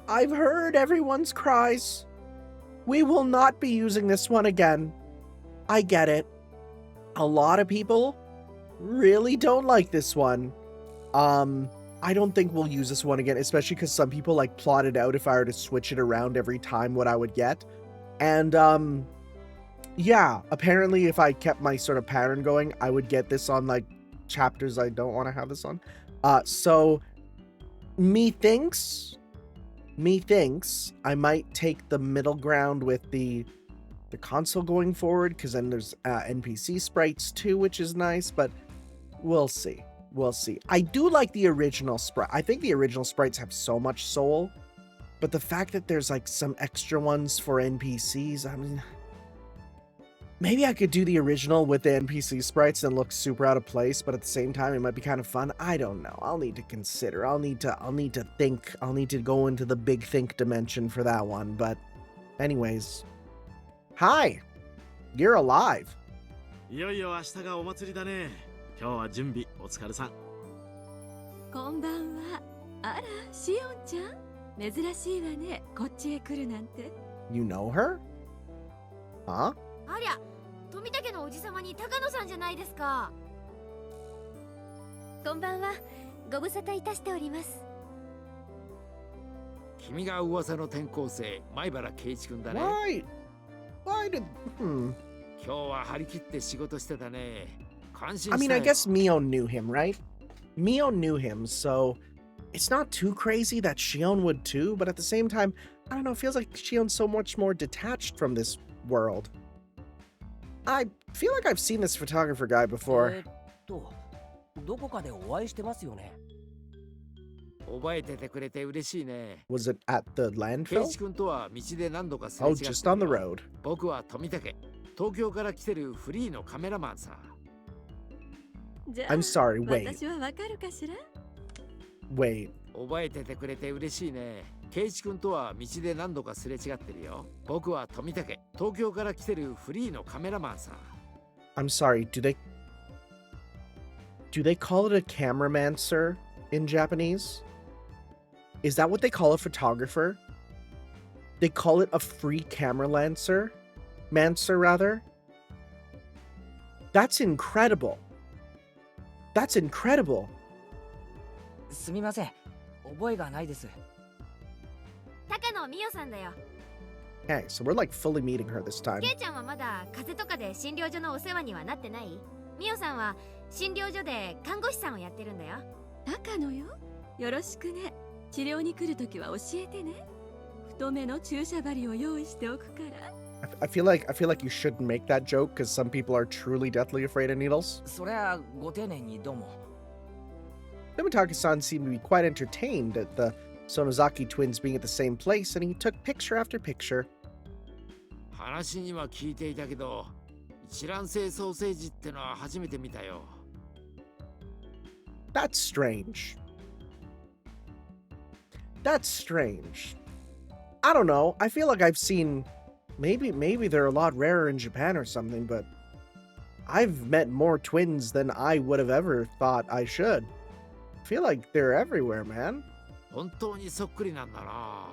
Speaker 1: I've heard everyone's cries. We will not be using this one again. I get it. A lot of people really don't like this one. I don't think we'll use this one again, especially because some people like plotted out if I were to switch it around every time what I would get. And yeah, apparently if I kept my sort of pattern going, I would get this on like chapters I don't want to have this on. So methinks I might take the middle ground with the console going forward, because then there's NPC sprites too, which is nice, but we'll see. We'll see. I do like the original sprite. I think the original sprites have so much soul, but the fact that there's like some extra ones for NPCs, I mean, maybe I could do the original with the NPC sprites and look super out of place, but at the same time, it might be kind of fun. I don't know. I'll need to consider. I'll need to think. I'll need to go into the big think dimension for that one. But anyways, hi, you're alive.
Speaker 7: いよいよ明日がお祭りだね。今日は準備お疲れさん。
Speaker 8: こんばんは。あら、シオンちゃん。珍しいわね。こっちへ来るなんて。
Speaker 1: You know her? Huh?
Speaker 4: ありゃ、富武のおじさまに高野さんじゃないですか。こんばんは。ご無沙汰いたしております。
Speaker 9: 君が噂の転校生、前原圭一君だね。
Speaker 1: Why did...
Speaker 9: 今日は張り切って仕事してたね。
Speaker 1: I mean, I guess Mio knew him, right? Mio knew him, so it's not too crazy that Shion would too, but at the same time, I don't know, it feels like Shion's so much more detached from this world. I feel like I've seen this photographer guy before.
Speaker 2: どこかでお会いしてますよね。
Speaker 9: 覚えててくれて嬉しいね。
Speaker 1: Was it at the
Speaker 9: 圭
Speaker 1: landfill?
Speaker 9: 一君とは道で何度かすれ違
Speaker 1: Oh,
Speaker 9: ってるよ。
Speaker 1: just on the road.
Speaker 9: 僕は富武。東京から来てるフリーのカメラマンさ。
Speaker 8: じゃあ
Speaker 1: I'm sorry, wait.
Speaker 8: 私はわかるかしら
Speaker 1: Wait.
Speaker 9: 覚えててくれて嬉しいね。圭一君とは道で何度かすれ違ってるよ。僕は富武。東京から来てるフリーのカメラマンさ。
Speaker 1: I'm sorry, do they call it a cameramancer in Japanese? Is that what they call a photographer? They call it a free camera lancer? Mancer, rather? That's incredible. That's incredible.
Speaker 2: すみません。覚えがないです。
Speaker 4: 高野美代さんだよ。
Speaker 1: Okay, so we're like fully meeting her this time.
Speaker 4: ケイちゃんはまだ風邪とかで診療所のお世話にはなってない？美代さんは診療所で看護師さんをやってるんだよ。
Speaker 8: 高野よ。よろしくね。治療に来るときは教えてね。太めの注射針を用意しておくから。
Speaker 1: I feel like you shouldn't make that joke because some people are truly deathly afraid of needles.
Speaker 2: そりゃご丁寧にどうも。
Speaker 1: Yamatake-san seemed to be quite entertained at the Sonozaki twins being at the same place, and he took picture after picture.
Speaker 9: 話には聞いていたけど、一卵性ソーセージってのは初めて見たよ。
Speaker 1: That's strange. That's strange. I don't know. I feel like I've seen... Maybe they're a lot rarer in Japan or something, but... I've met more twins than I would have ever thought I should. I feel like they're everywhere, man.
Speaker 9: 本当にそっくりなんだな。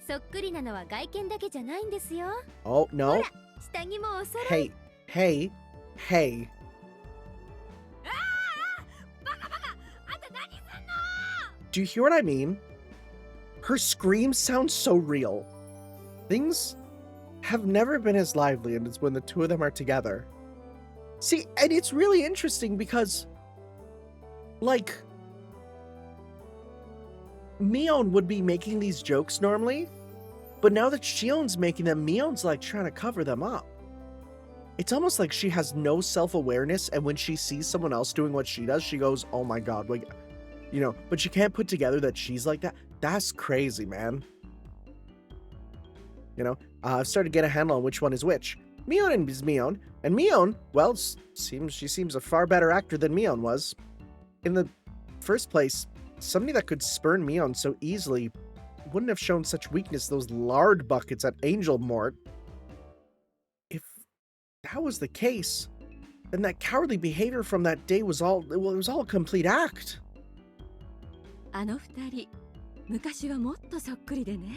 Speaker 4: そっくりなのは外見だけじゃないんですよ。
Speaker 1: Oh,
Speaker 4: ほ
Speaker 1: no.
Speaker 4: ら、下着もお揃い。
Speaker 1: Hey, hey, hey.
Speaker 4: バカバカ、あんた何すんの？
Speaker 1: Do you hear what I mean? Her screams sound so real. Things have never been as lively as when the two of them are together. See, and it's really interesting because, like, Mion would be making these jokes normally, but now that Shion's making them, Mion's like trying to cover them up. It's almost like she has no self-awareness, and when she sees someone else doing what she does, she goes, oh my god, like, you know, but she can't put together that she's like that. That's crazy, man. You know, I've started to get a handle on which one is which. Mion is Mion, and Mion, well, she seems a far better actor than Mion was. In the first place, somebody that could spurn Mion so easily wouldn't have shown such weakness those lard buckets at Angel Mort. If that was the case, then that cowardly behavior from that day was all, it was all a complete act.
Speaker 8: あの二人、昔はもっとそっくりでね。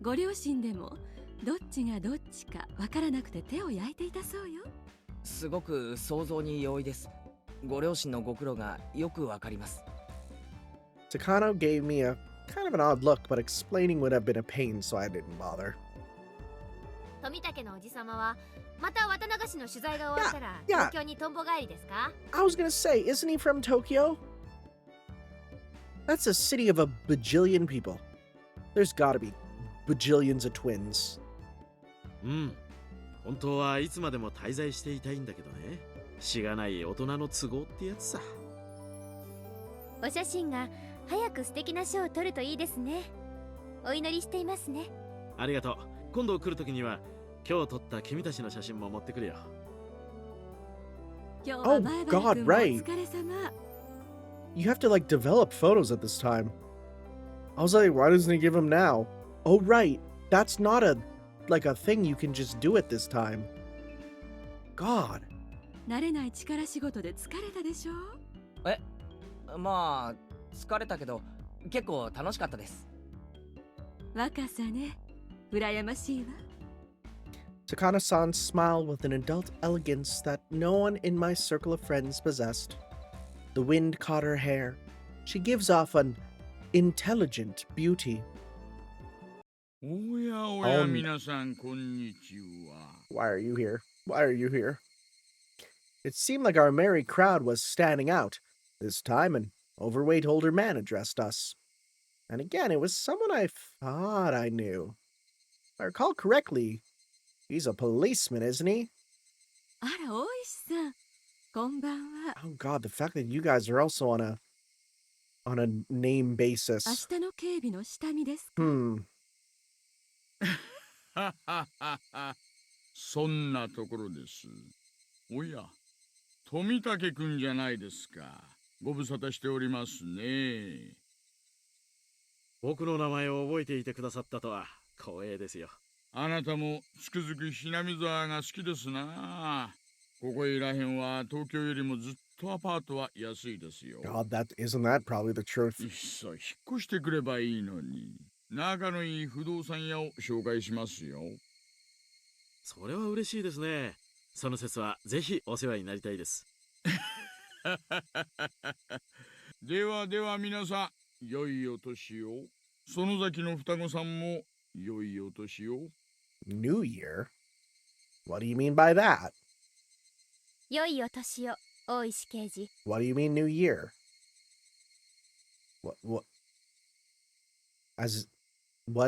Speaker 8: ご両親でもどっちがどっちかわからなくて手を焼いていたそうよ。
Speaker 2: すごく想像に容易です。ご両親のご苦労がよくわかります。
Speaker 1: Takano gave me a kind of an odd look, but explaining would have been a pain, so I didn't bother.
Speaker 4: 富武のおじさまはまた渡流しの取材が終わったら
Speaker 1: Yeah, yeah.
Speaker 4: 東京にとんぼ帰りですか？
Speaker 1: I was gonna say, isn't he from Tokyo? That's a city of a bajillion people. There's gotta be bajillions of twins.
Speaker 7: うん。本当はいつまでも滞在していたいんだけどね。しがない大人の都合ってやつさ。
Speaker 4: お写真が早く素敵な賞を取るといいですね。お祈りしていますね。
Speaker 7: ありがとう。今度来るときには今日撮った君たちの写真も持ってくるよ。
Speaker 8: 今日は前原君もお疲れ様。
Speaker 1: You have to like develop photos at this time. I was like, why doesn't he give them now? Oh right, that's not a like a thing you can just do at this time. God.
Speaker 8: 慣れない力仕事で疲れたでしょ？
Speaker 2: まあ、疲れたけど、結構楽しかったです。
Speaker 8: 若さね。羨ましいわ。
Speaker 1: Takano-san smiled with an adult elegance that no one in my circle of friends possessed. The wind caught her hair. She gives off an intelligent beauty.
Speaker 10: おやおや、皆さん、こんにちは。
Speaker 1: Why are you here? Why are you here? It seemed like our merry crowd was standing out. This time, an overweight older man addressed us. And again, it was someone I thought I knew. If I recall correctly, he's a policeman, isn't he?
Speaker 8: あら、大石さん。こんばんは。
Speaker 1: Oh god, the fact that you guys are also on a name basis.
Speaker 8: 明日の警備の下見ですか？
Speaker 10: はははは。そんなところです。おや、富武くんじゃないですか。ご無沙汰しておりますね。
Speaker 7: 僕の名前を覚えていてくださったとは光栄ですよ。
Speaker 10: あなたもつくづくひなみ沢が好きですな。ここいらへんは東京よりもずっとアパートは安いですよ。
Speaker 1: God, isn't that probably the truth?
Speaker 10: いっそ引っ越してくればいいのに。仲のいい不動産屋を紹介しますよ。
Speaker 7: それは嬉しいですね。その説はぜひお世話になりたいです。
Speaker 10: ではでは皆さん、良いお年を。園崎の双子さんも良いお年を。
Speaker 1: New Year? What do you mean by that?
Speaker 4: 良いお年を、大石刑事。
Speaker 1: What do you mean New Year? What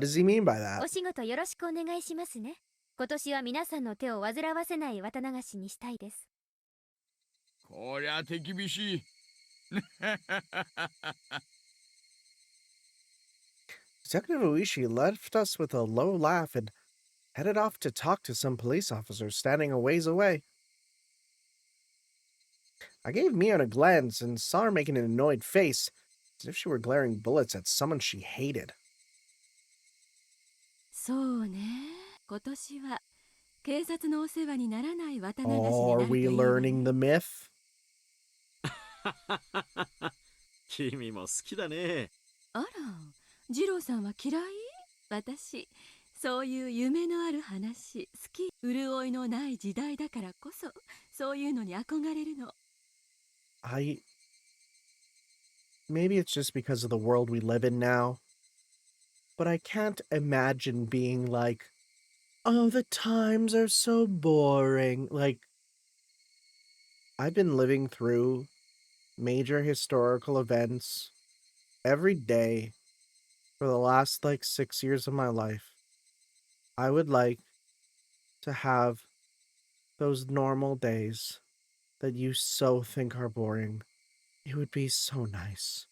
Speaker 1: does he mean by that?
Speaker 4: お仕事よろしくお願いしますね。今年は皆さんの手を煩わせない綿流しにしたいです。
Speaker 10: こりゃ手厳しい。
Speaker 1: Detective Oishi left us with a low laugh and headed off to talk to some police officers standing a ways away. I gave Mion a glance and saw her making an annoyed face, as if she were glaring bullets at someone she hated.
Speaker 8: そうね。今年は警察のお世話にならない綿流しに
Speaker 1: Oh,
Speaker 8: な
Speaker 1: are
Speaker 8: るとい
Speaker 1: we
Speaker 8: いわね。
Speaker 1: learning the myth?
Speaker 7: 君も好きだね。
Speaker 8: あら、二郎さんは嫌い？私、そういう夢のある話好き。潤いのない時代だからこそ、そういうのに憧れるの。
Speaker 1: Maybe it's just because of the world we live in now, but I can't imagine being like, oh, the times are so boring. Like, I've been living through major historical events every day for the last like 6 years of my life. I would like to have those normal days that you so think are boring. It would be so nice.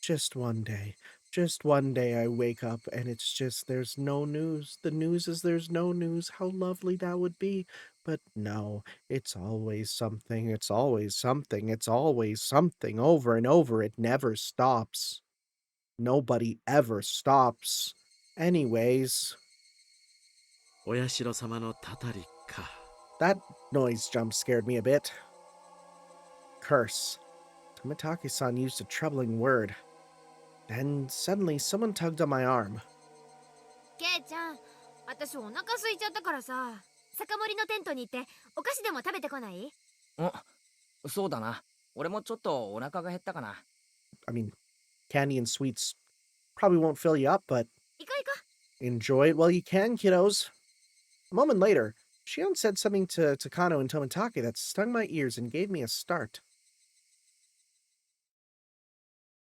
Speaker 1: Just one day. Just one day I wake up and it's just there's no news. The news is there's no news. How lovely that would be. But no, it's always something. It's always something. It's always something over and over. It never stops. Nobody ever stops. Anyways,
Speaker 7: Oyashiro-samaのたたりか。
Speaker 1: that noise jump scared me a bit. Curse. Tomitaki-san used a troubling word. Then suddenly someone tugged on my arm.
Speaker 4: ケイちゃん、私お腹空いちゃったからさ、酒盛りのテントに行ってお菓子でも食べてこない？
Speaker 2: そうだな。俺もちょっとお腹が減ったかな。
Speaker 1: I mean, candy and sweets probably won't fill you up, but
Speaker 4: 行こう行こ
Speaker 1: enjoy it while you can, kiddos. A moment later, Shion said something to Takano and Tomitaki that stung my ears and gave me a start.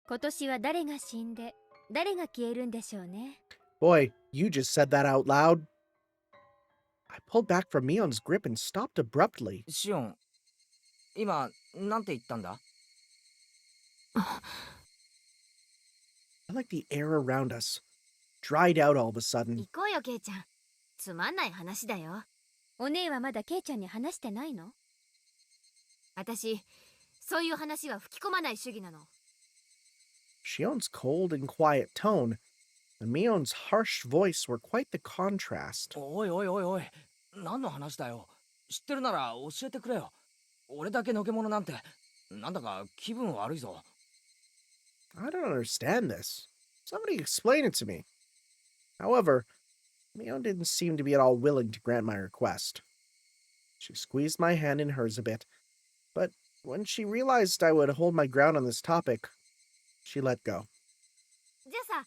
Speaker 4: う。今年は誰が死んで、誰が消えるんでしょうね。
Speaker 1: Boy, you just said that out loud. I pulled back from Mion's grip and stopped abruptly.
Speaker 2: シオン、今、なんて言ったんだ？
Speaker 1: I like the air around us dried out all of a sudden.
Speaker 4: 行こうよケイちゃん。つまんない話だよ。お姉はまだケイちゃんに話してないの？私、そういう話は吹き込まない主義なの。
Speaker 1: Shion's cold and quiet tone and Mion's harsh voice were quite the contrast.
Speaker 2: おいおいおいおい、何の話だよ。知ってるなら教えてくれよ。俺だけのけ者なんて、なんだか気分悪いぞ。
Speaker 1: I don't understand this. Somebody explain it to me. However, Mion didn't seem to be at all willing to grant my request. She squeezed my hand in hers a bit, but when she realized I would hold my ground on this topic, she let go.
Speaker 4: じゃあさ、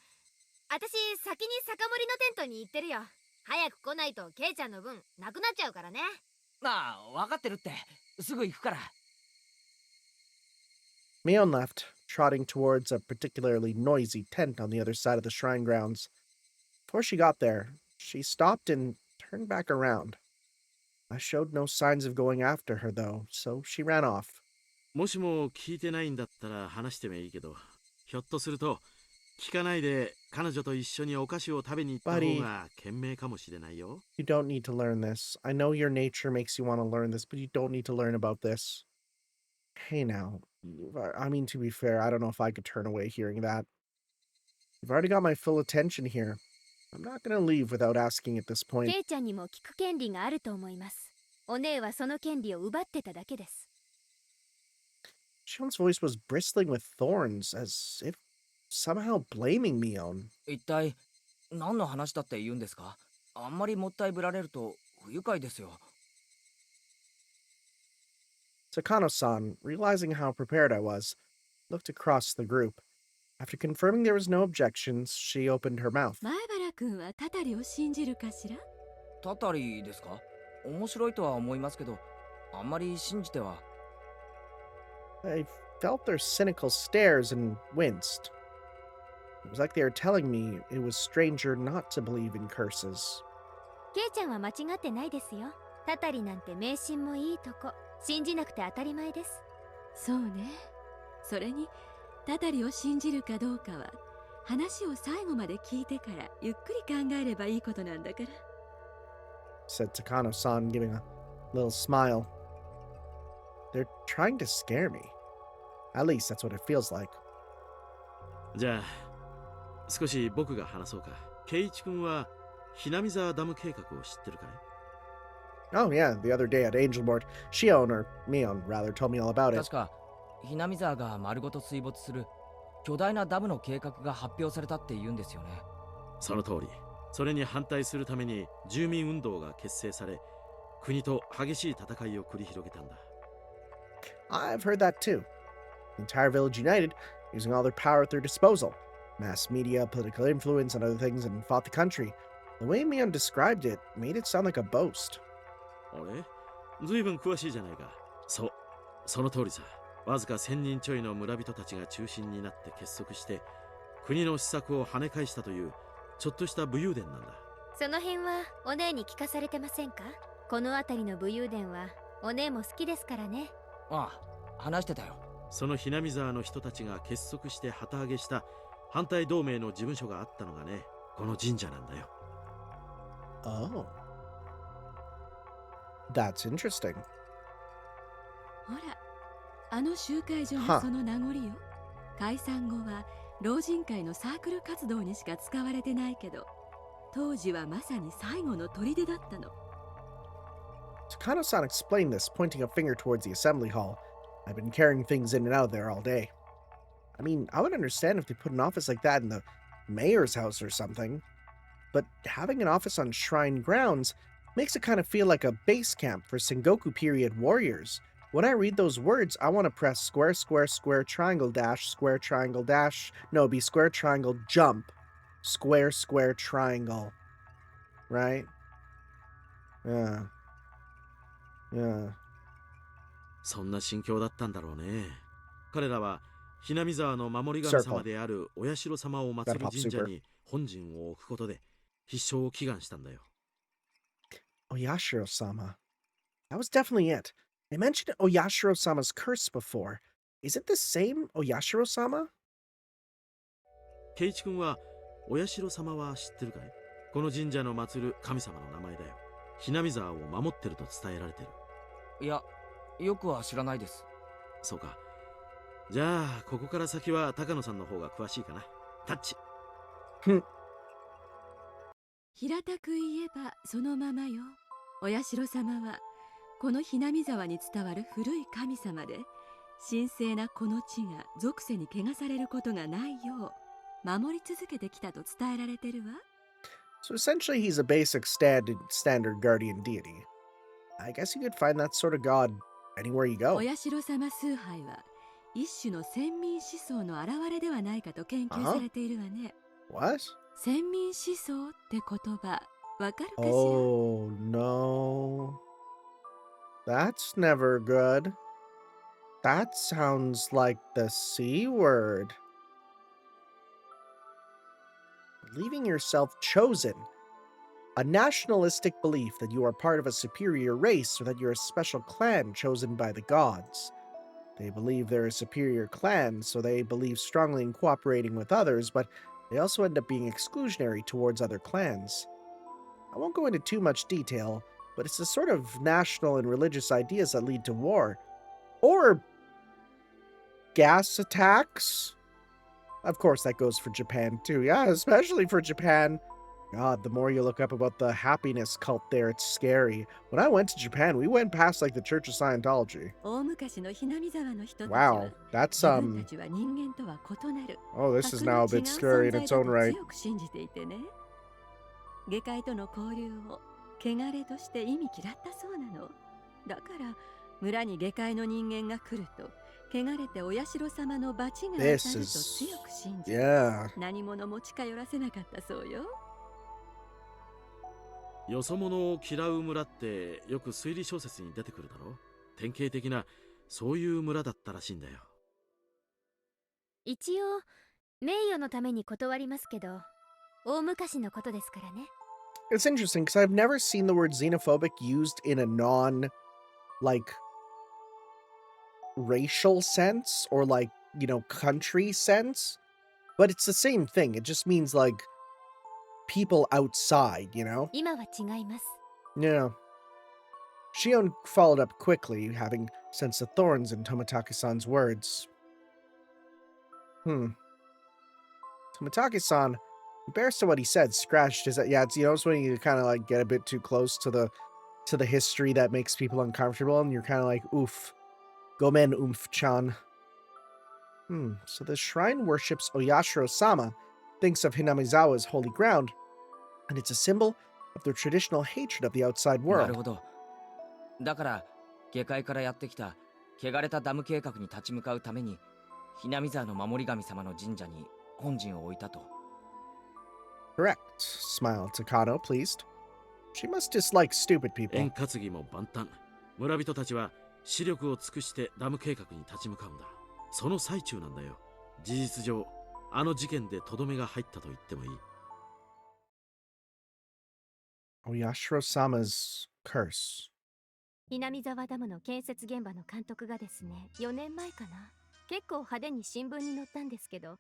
Speaker 4: 私先に酒盛りのテントに行ってるよ。早く来ないとケイちゃんの分なくなっちゃうからね。
Speaker 2: なあ、分かってるって。すぐ行くから。
Speaker 1: Mion left, trotting towards a particularly noisy tent on the other side of the shrine grounds. Before she got there, she stopped and turned back around. I showed no signs of going after her, though, so she ran off.
Speaker 7: もしも聞いてないんだったら話してもいいけど、ひょっとすると聞かないで彼女と一緒にお菓子を食べに行った方が賢明かもしれないよ。
Speaker 1: You don't need to learn this. I know your nature makes you want to learn this, but you don't need to learn about this. Hey now, I mean, to be fair, I don't know if I could turn away hearing that. You've already got my full attention here. I'm not going to leave without asking at this point.
Speaker 4: ケイちゃんにも聞く権利があると思います。お姉はその権利を奪ってただけです。
Speaker 1: Shion's voice was bristling with thorns, as if somehow blaming Mion.
Speaker 2: 一体、何の話だって言うんですか？あんまりもったいぶられると不愉快ですよ。
Speaker 1: Takano-san, realizing how prepared I was, looked across the group. After confirming there was no objections, she opened her mouth.
Speaker 8: 前原君はタタリを信じるかしら？
Speaker 2: たたりですか？面白いとは思いますけど、あんまり信じては。
Speaker 1: I felt their cynical stares and winced. It was like they were telling me it was stranger not to believe in curses.
Speaker 4: ケイちゃんは間違ってないですよ。タタリなんて迷信もいいとこ。信じなくて当たり前です。
Speaker 8: そうね。それにタタリを信じるかどうかは話を最後まで聞いてからゆっくり考えればいいことなんだから。
Speaker 1: Said Takano-san, giving a little smile. They're trying to scare me. At least that's what it feels like.
Speaker 7: じゃあ少し僕が話そうか。圭一君はひなみ沢ダム計画を知ってるかい？
Speaker 1: Oh, yeah, the other day at Angelmort, Shion, or Mion, rather, told me all about it.
Speaker 2: 確か、ひなみ沢が丸ごと水没する巨大なダムの計画が発表されたって言うんですよね。
Speaker 7: その通り。それに反対するために住民運動が結成され、国と激しい戦いを繰り広げたんだ。
Speaker 1: I've heard that too. The entire village united, using all their power at their disposal. Mass media, political influence, and other things, and fought the country. The way Mion described it made it sound like a boast.
Speaker 7: あれずいぶん詳しいじゃないか。その通りさ。わずか1000人ちょいの村人たちが中心になって結束して、国の施策を跳ね返したという、ちょっとした武勇伝なんだ。
Speaker 4: その辺はお姉に聞かされてませんか？この辺りの武勇伝はお姉も好きですからね。
Speaker 2: ああ、話してたよ。
Speaker 7: そのひなみ沢の人たちが結束して旗揚げした反対同盟の事務所があったのがね、この神社なんだよ。
Speaker 1: Oh. That's interesting.
Speaker 8: ほら、あの集会所がその名残よ。解散後は老人会のサークル活動にしか使われてないけど、当時はまさに最後の砦だったの。
Speaker 1: Takano-san explained this, pointing a finger towards the assembly hall. I've been carrying things in and out there all day. I mean, I would understand if they put an office like that in the mayor's house or something, but having an office on shrine grounds makes it kind of feel like a base camp for Sengoku period warriors. When I read those words, I want to press square, square, square, triangle, dash, square, triangle, dash. No, it'd be square, triangle, jump. Square, square, triangle. Right? Yeah. Yeah.
Speaker 7: そんな心境だったんだろうね。彼らはひなみ沢の守り神様であるお社様を祀る神社に本陣を置くことで必勝を祈願したんだよ。
Speaker 1: Oyashiro-sama. That was definitely it. I mentioned Oyashiro-sama's curse before. Is it the same Oyashiro-sama?
Speaker 7: ケイチ君はお社様は知ってるかい？この神社の祀る神様の名前だよ。ひなみ沢を守ってると伝えられてる。
Speaker 2: いや、よくは知らないです。
Speaker 7: そうか。じゃあここから先は高野さんの方が詳しいかな。タッチ。
Speaker 8: 平たく言えばそのままよ。お社様はこのひなみ沢に伝わる古い神様で、神聖なこの地が属世に汚されることがないよう守り続けてきたと伝えられてるわ。
Speaker 1: So essentially he's a basic standard guardian deity. I guess you could find that sort of god anywhere you go.
Speaker 8: お社様崇拝は一種の先民思想の表れではないかと研究されているわね。
Speaker 1: What?
Speaker 8: 先民思想って言葉わかるかしら？
Speaker 1: Oh no. That's never good. That sounds like the C word. Believing yourself chosen. A nationalistic belief that you are part of a superior race or that you're a special clan chosen by the gods. They believe they're a superior clan, so they believe strongly in cooperating with others, but they also end up being exclusionary towards other clans. I won't go into too much detail, but it's the sort of national and religious ideas that lead to war. Or gas attacks? Of course, that goes for Japan too. Yeah, especially for Japan. God, the more you look up about the happiness cult there, it's scary. When I went to Japan, we went past like the Church of Scientology.
Speaker 8: 大昔のひなみ沢の人たち
Speaker 1: Wow,
Speaker 8: は
Speaker 1: that's
Speaker 8: 自分たちは人間とは異なる
Speaker 1: oh, this is now a bit scary in its own right.
Speaker 8: 強く信じていてね。下界との交流を汚れとして意味嫌ったそうなの。だから村に下界の人間が来ると汚れてお社様の罰が当たると
Speaker 1: This
Speaker 8: 強
Speaker 1: is
Speaker 8: く信じ、
Speaker 1: yeah.
Speaker 8: 何者も近寄らせなかったそうよ。
Speaker 7: よそ者を嫌う村ってよく推理小説に出てくるだろ。典型的なそういう村だったらしいんだよ。
Speaker 4: 一応名誉のために断りますけど、大昔のことですからね。
Speaker 1: It's interesting because I've never seen the word xenophobic used in a like racial sense or like, you know, country sense, but it's the same thing. It just means like people outside, you know?
Speaker 4: 今は違います。
Speaker 1: Yeah. Shion followed up quickly, having sensed the thorns in Tomitake-san's words. Tomitake-san, embarrassed at what he said, scratched his head. Yeah, it's, you know, it's when you kind of like get a bit too close to the to the history that makes people uncomfortable, and you're kind of like, oof. Gomen Umf-chan. So the shrine worships Oyashiro-sama, thinks of Hinamizawa as holy ground, and it's a symbol of their traditional hatred of the outside
Speaker 2: なる
Speaker 1: world.
Speaker 2: ほど。だから下界からやってきた汚れたダム計画に立ち向かうためにひなみ沢の守り神様の神社に本陣を置いたと。
Speaker 1: Correct, smiled Takano, pleased. She must dislike stupid people.
Speaker 7: 円担ぎも万端。村人たちは視力を尽くしてダム計画に立ち向かうんだ。その最中なんだよ。事実上、あの事件でとどめが入ったと言ってもいい。
Speaker 1: Oyashiro-sama's curse.
Speaker 4: 南沢ダムの建設現場の監督がですね、4年前かな。結構派手に新聞に載ったんですけど、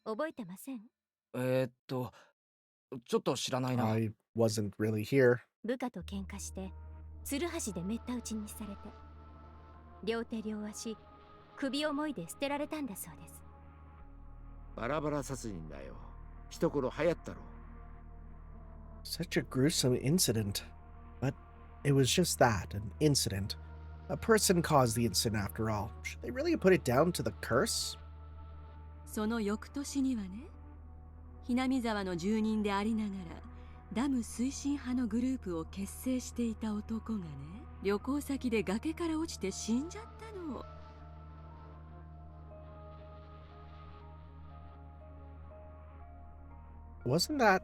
Speaker 4: 覚えてません？
Speaker 2: ちょっと知らないな。
Speaker 1: I wasn't really here.
Speaker 4: 部下と喧嘩して、つるはしでめった打ちにされて、両手両足、首をもいで捨てられたんだそうです。
Speaker 9: バラバラ殺人だよ。一頃流行ったろ。
Speaker 1: Such a gruesome incident. But it was just that, an incident. A person caused the incident after all. Should they really put it down to the curse?
Speaker 8: その翌年にはね、ひなみ沢の住人でありながらダム推進派のグループを結成していた男がね、旅行先で崖から落ちて死んじゃったの。
Speaker 1: Wasn't that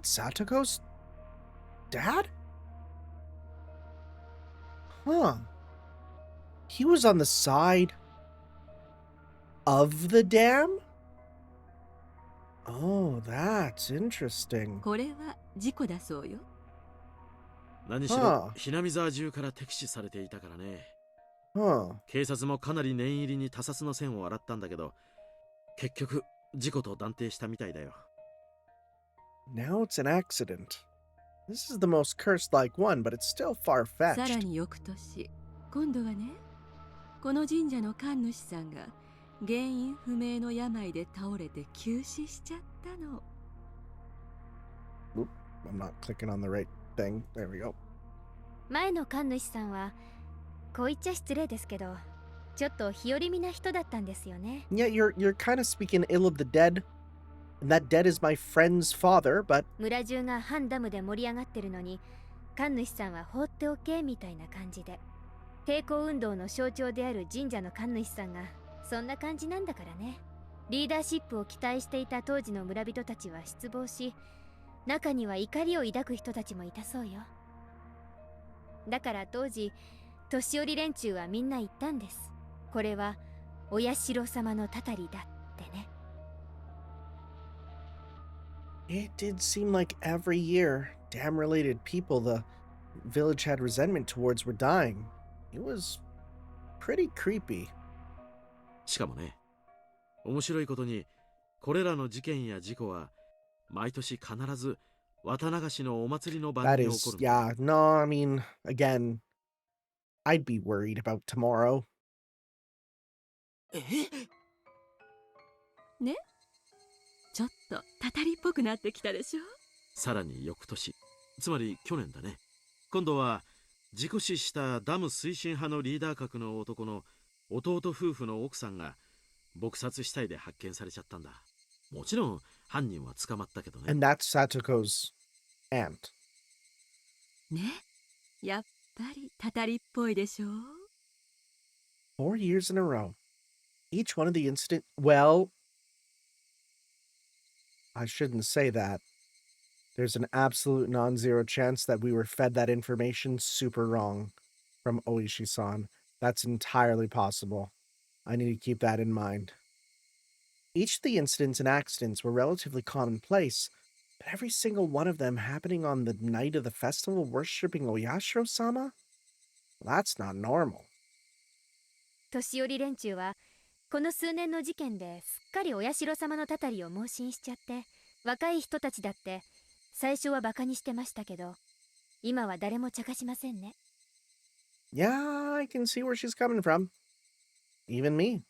Speaker 1: Satoko's dad? Huh. He was on the side of the dam? Oh, that's interesting.
Speaker 8: これは事故だそうよ。
Speaker 7: 何しろ、ひなみ沢中から敵視されていたからね。警察もかなり念入りに他殺の線を洗ったんだけど、結局事故と断定したみたいだよ。
Speaker 1: Now it's an accident. This is the most cursed-like one, but it's still
Speaker 8: さら
Speaker 1: far-fetched.
Speaker 8: に翌年、今度はね、この神社の神主さんが原因不明の病で倒れて急死しちゃったの。
Speaker 1: Oop, I'm not clicking on the right thing. There we go.
Speaker 4: 前の神主さんは、こう言っちゃ失礼ですけど、ちょっと日和見な人だったんですよね。
Speaker 1: Yeah, you're kind of speaking ill of the dead. And that dead is my friend's father, but
Speaker 4: 村中が反ダムで盛り上がってるのに、神主さんは放っておけみたいな感じで、抵抗運動の象徴である神社の神主さんがそんな感じなんだからね。リーダーシップを期待していた当時の村人たちは失望し、中には怒りを抱く人たちもいたそうよ。だから当時、年寄り連中はみんな言ったんです。これはお社様のたたりだってね。
Speaker 1: it did seem like every year, dam-related people the village had resentment towards were dying. It was pretty creepy.
Speaker 7: しかもね、面白いことに、これらの事件や事故は毎年必ず綿流しのお祭りの場
Speaker 1: That
Speaker 7: に起
Speaker 1: is,
Speaker 7: こる。
Speaker 1: yeah, no, I mean, again, I'd be worried about tomorrow.
Speaker 8: ね、ちょっとたたりっぽくなってきたでしょ。
Speaker 7: さらに翌年、つまり去年だね。今度は事故死したダム推進派のリーダー格の男の弟夫婦の奥さんが撲殺死体で発見されちゃったんだ。もちろん犯人は捕まったけどね。
Speaker 1: And that's Satoko's aunt.
Speaker 8: ね、やっぱりたたりっぽいでしょ。
Speaker 1: 4 years in a row. Each one of the incident. Well, I shouldn't say that. There's an absolute non-zero chance that we were fed that information super wrong from Oishi-san. That's entirely possible. I need to keep that in mind. Each of the incidents and accidents were relatively commonplace, but every single one of them happening on the night of the festival worshipping Oyashiro-sama? Well, that's not normal.
Speaker 4: 年寄り連中はこの数年の事件ですっかりお社様のたたりを盲信しちゃって、若い人たちだって最初はバカにしてましたけど、今は誰も茶化しませんね。
Speaker 1: Yeah, I can see where she's coming from. Even me.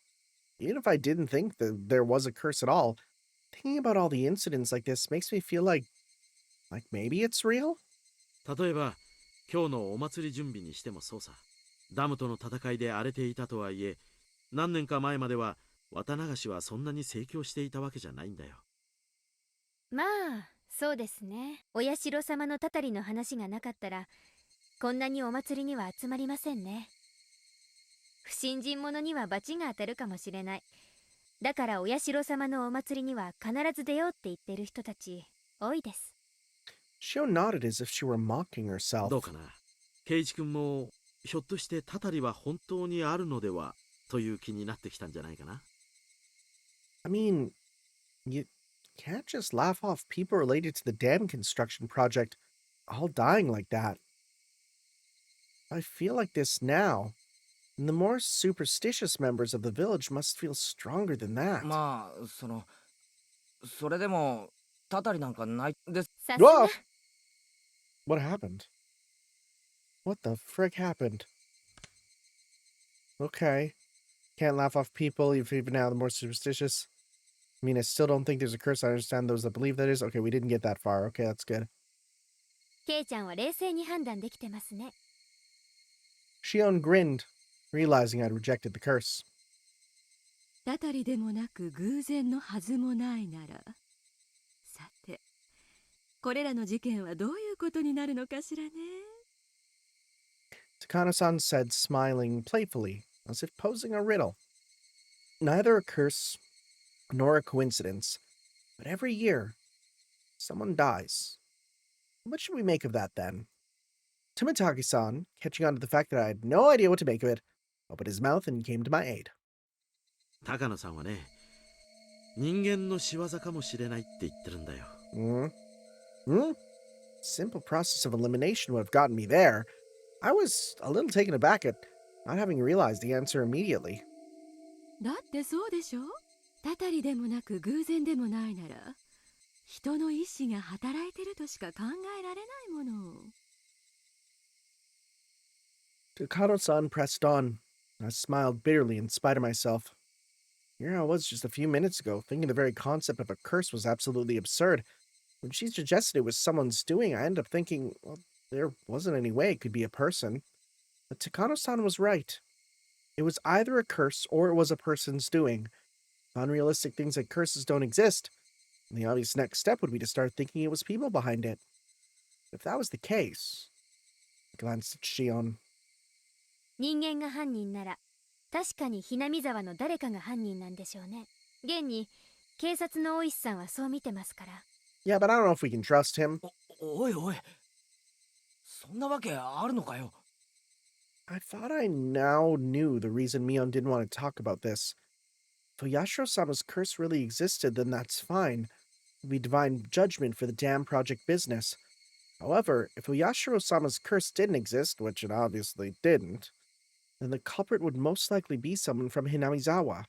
Speaker 1: Even if I didn't think that there was a curse at all, thinking about all the incidents like this makes me feel like Like maybe it's real?
Speaker 7: 例えば、今日のお祭り準備にしてもそうさ。ダムとの戦いで荒れていたとはいえ、何年か前までは綿流しはそんなに盛況していたわけじゃないんだよ。
Speaker 4: まあそうですね。お社様のたたりの話がなかったらこんなにお祭りには集まりませんね。不信心者には罰が当たるかもしれない。だからお社様のお祭りには必ず出ようって言ってる人たち多いです。
Speaker 1: Shion nodded as if she were mocking herself.
Speaker 7: どうかな。圭一君もひょっとしてたたりは本当にあるのではという気になってきたんじゃないかな。
Speaker 1: I mean, you can't just laugh off people related to the dam construction project all dying like that. I feel like this now, and the more superstitious members of the village must feel stronger than that.
Speaker 2: まあそれでもたたりなんかないです。
Speaker 4: さすが。
Speaker 1: Whoa! What happened? What the frick happened? Okay. Can't laugh off people, even now the more superstitious. I mean, I still don't think there's a curse. I understand those that believe that is. Okay, we didn't get that far. Okay, that's good.
Speaker 4: ケイちゃんは冷静に判断できてますね。
Speaker 1: Shion grinned, realizing I'd rejected the curse.
Speaker 8: たたりでもなく偶然のはずもないなら、さてこれらの事件はどういうことになるのかしらね。
Speaker 1: Takano-san said, smiling playfully, as if posing a riddle. Neither a curse nor a coincidence, but every year, someone dies. What should we make of that, then? Tomitaki-san, catching on to the fact that I had no idea what to make of it, opened his mouth and came to my aid.
Speaker 7: 高野さんはね、人間の仕業かもしれないって言ってるんだよ。
Speaker 1: Simple process of elimination would have gotten me there. I was a little taken aback at not having realized the answer immediately.
Speaker 8: だってそうでしょ。たたりでもなく偶然でもないなら、人の意志が働いてるとしか考えられないもの。
Speaker 1: Takano-san pressed on. I smiled bitterly in spite of myself. Here I was just a few minutes ago, thinking the very concept of a curse was absolutely absurd. When she suggested it was someone's doing, I ended up thinking, well, there wasn't any way it could be a person. But Takano-san was right. It was either a curse or it was a person's doing. Unrealistic things like curses don't exist, and the obvious next step would be to start thinking it was people behind it. If that was the case, I glanced at Shion.
Speaker 4: 人間が犯人なら確かにひなみ沢の誰かが犯人なんでしょうね。現に警察の大石さんはそう見てますから。
Speaker 1: Yeah, but I don't know if we can trust him.
Speaker 2: おいそんなわけあるのかよ。
Speaker 1: I thought I now knew the reason Mion didn't want to talk about this. If Oyashiro-sama's curse really existed, then that's fine. It would be divine judgment for the dam project business. However, if Oyashiro-sama's curse didn't exist, which it obviously didn't, then the culprit would most likely be someone from Hinamizawa.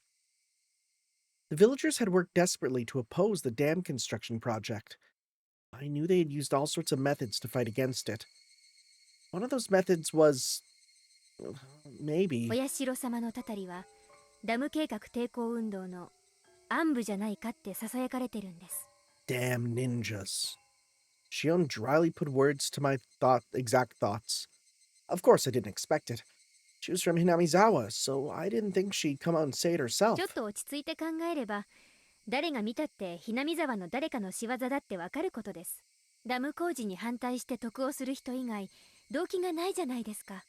Speaker 1: The villagers had worked desperately to oppose the dam construction project. I knew they had used all sorts of methods to fight against it. One of those methods was... maybe...
Speaker 4: お社様のたたりはダム計画抵抗運動の暗部じゃないかって囁かれてるんです。
Speaker 1: Damn ninjas. Shion dryly put words to my exact thoughts. Of course I didn't expect it. She was from Hinamizawa, so I didn't think she'd come out and say it herself.
Speaker 4: ちょっと落ち着いて考えれば誰が見たってひなみ沢の誰かの仕業だってわかることです。ダム工事に反対して得をする人以外動機がないじゃないですか。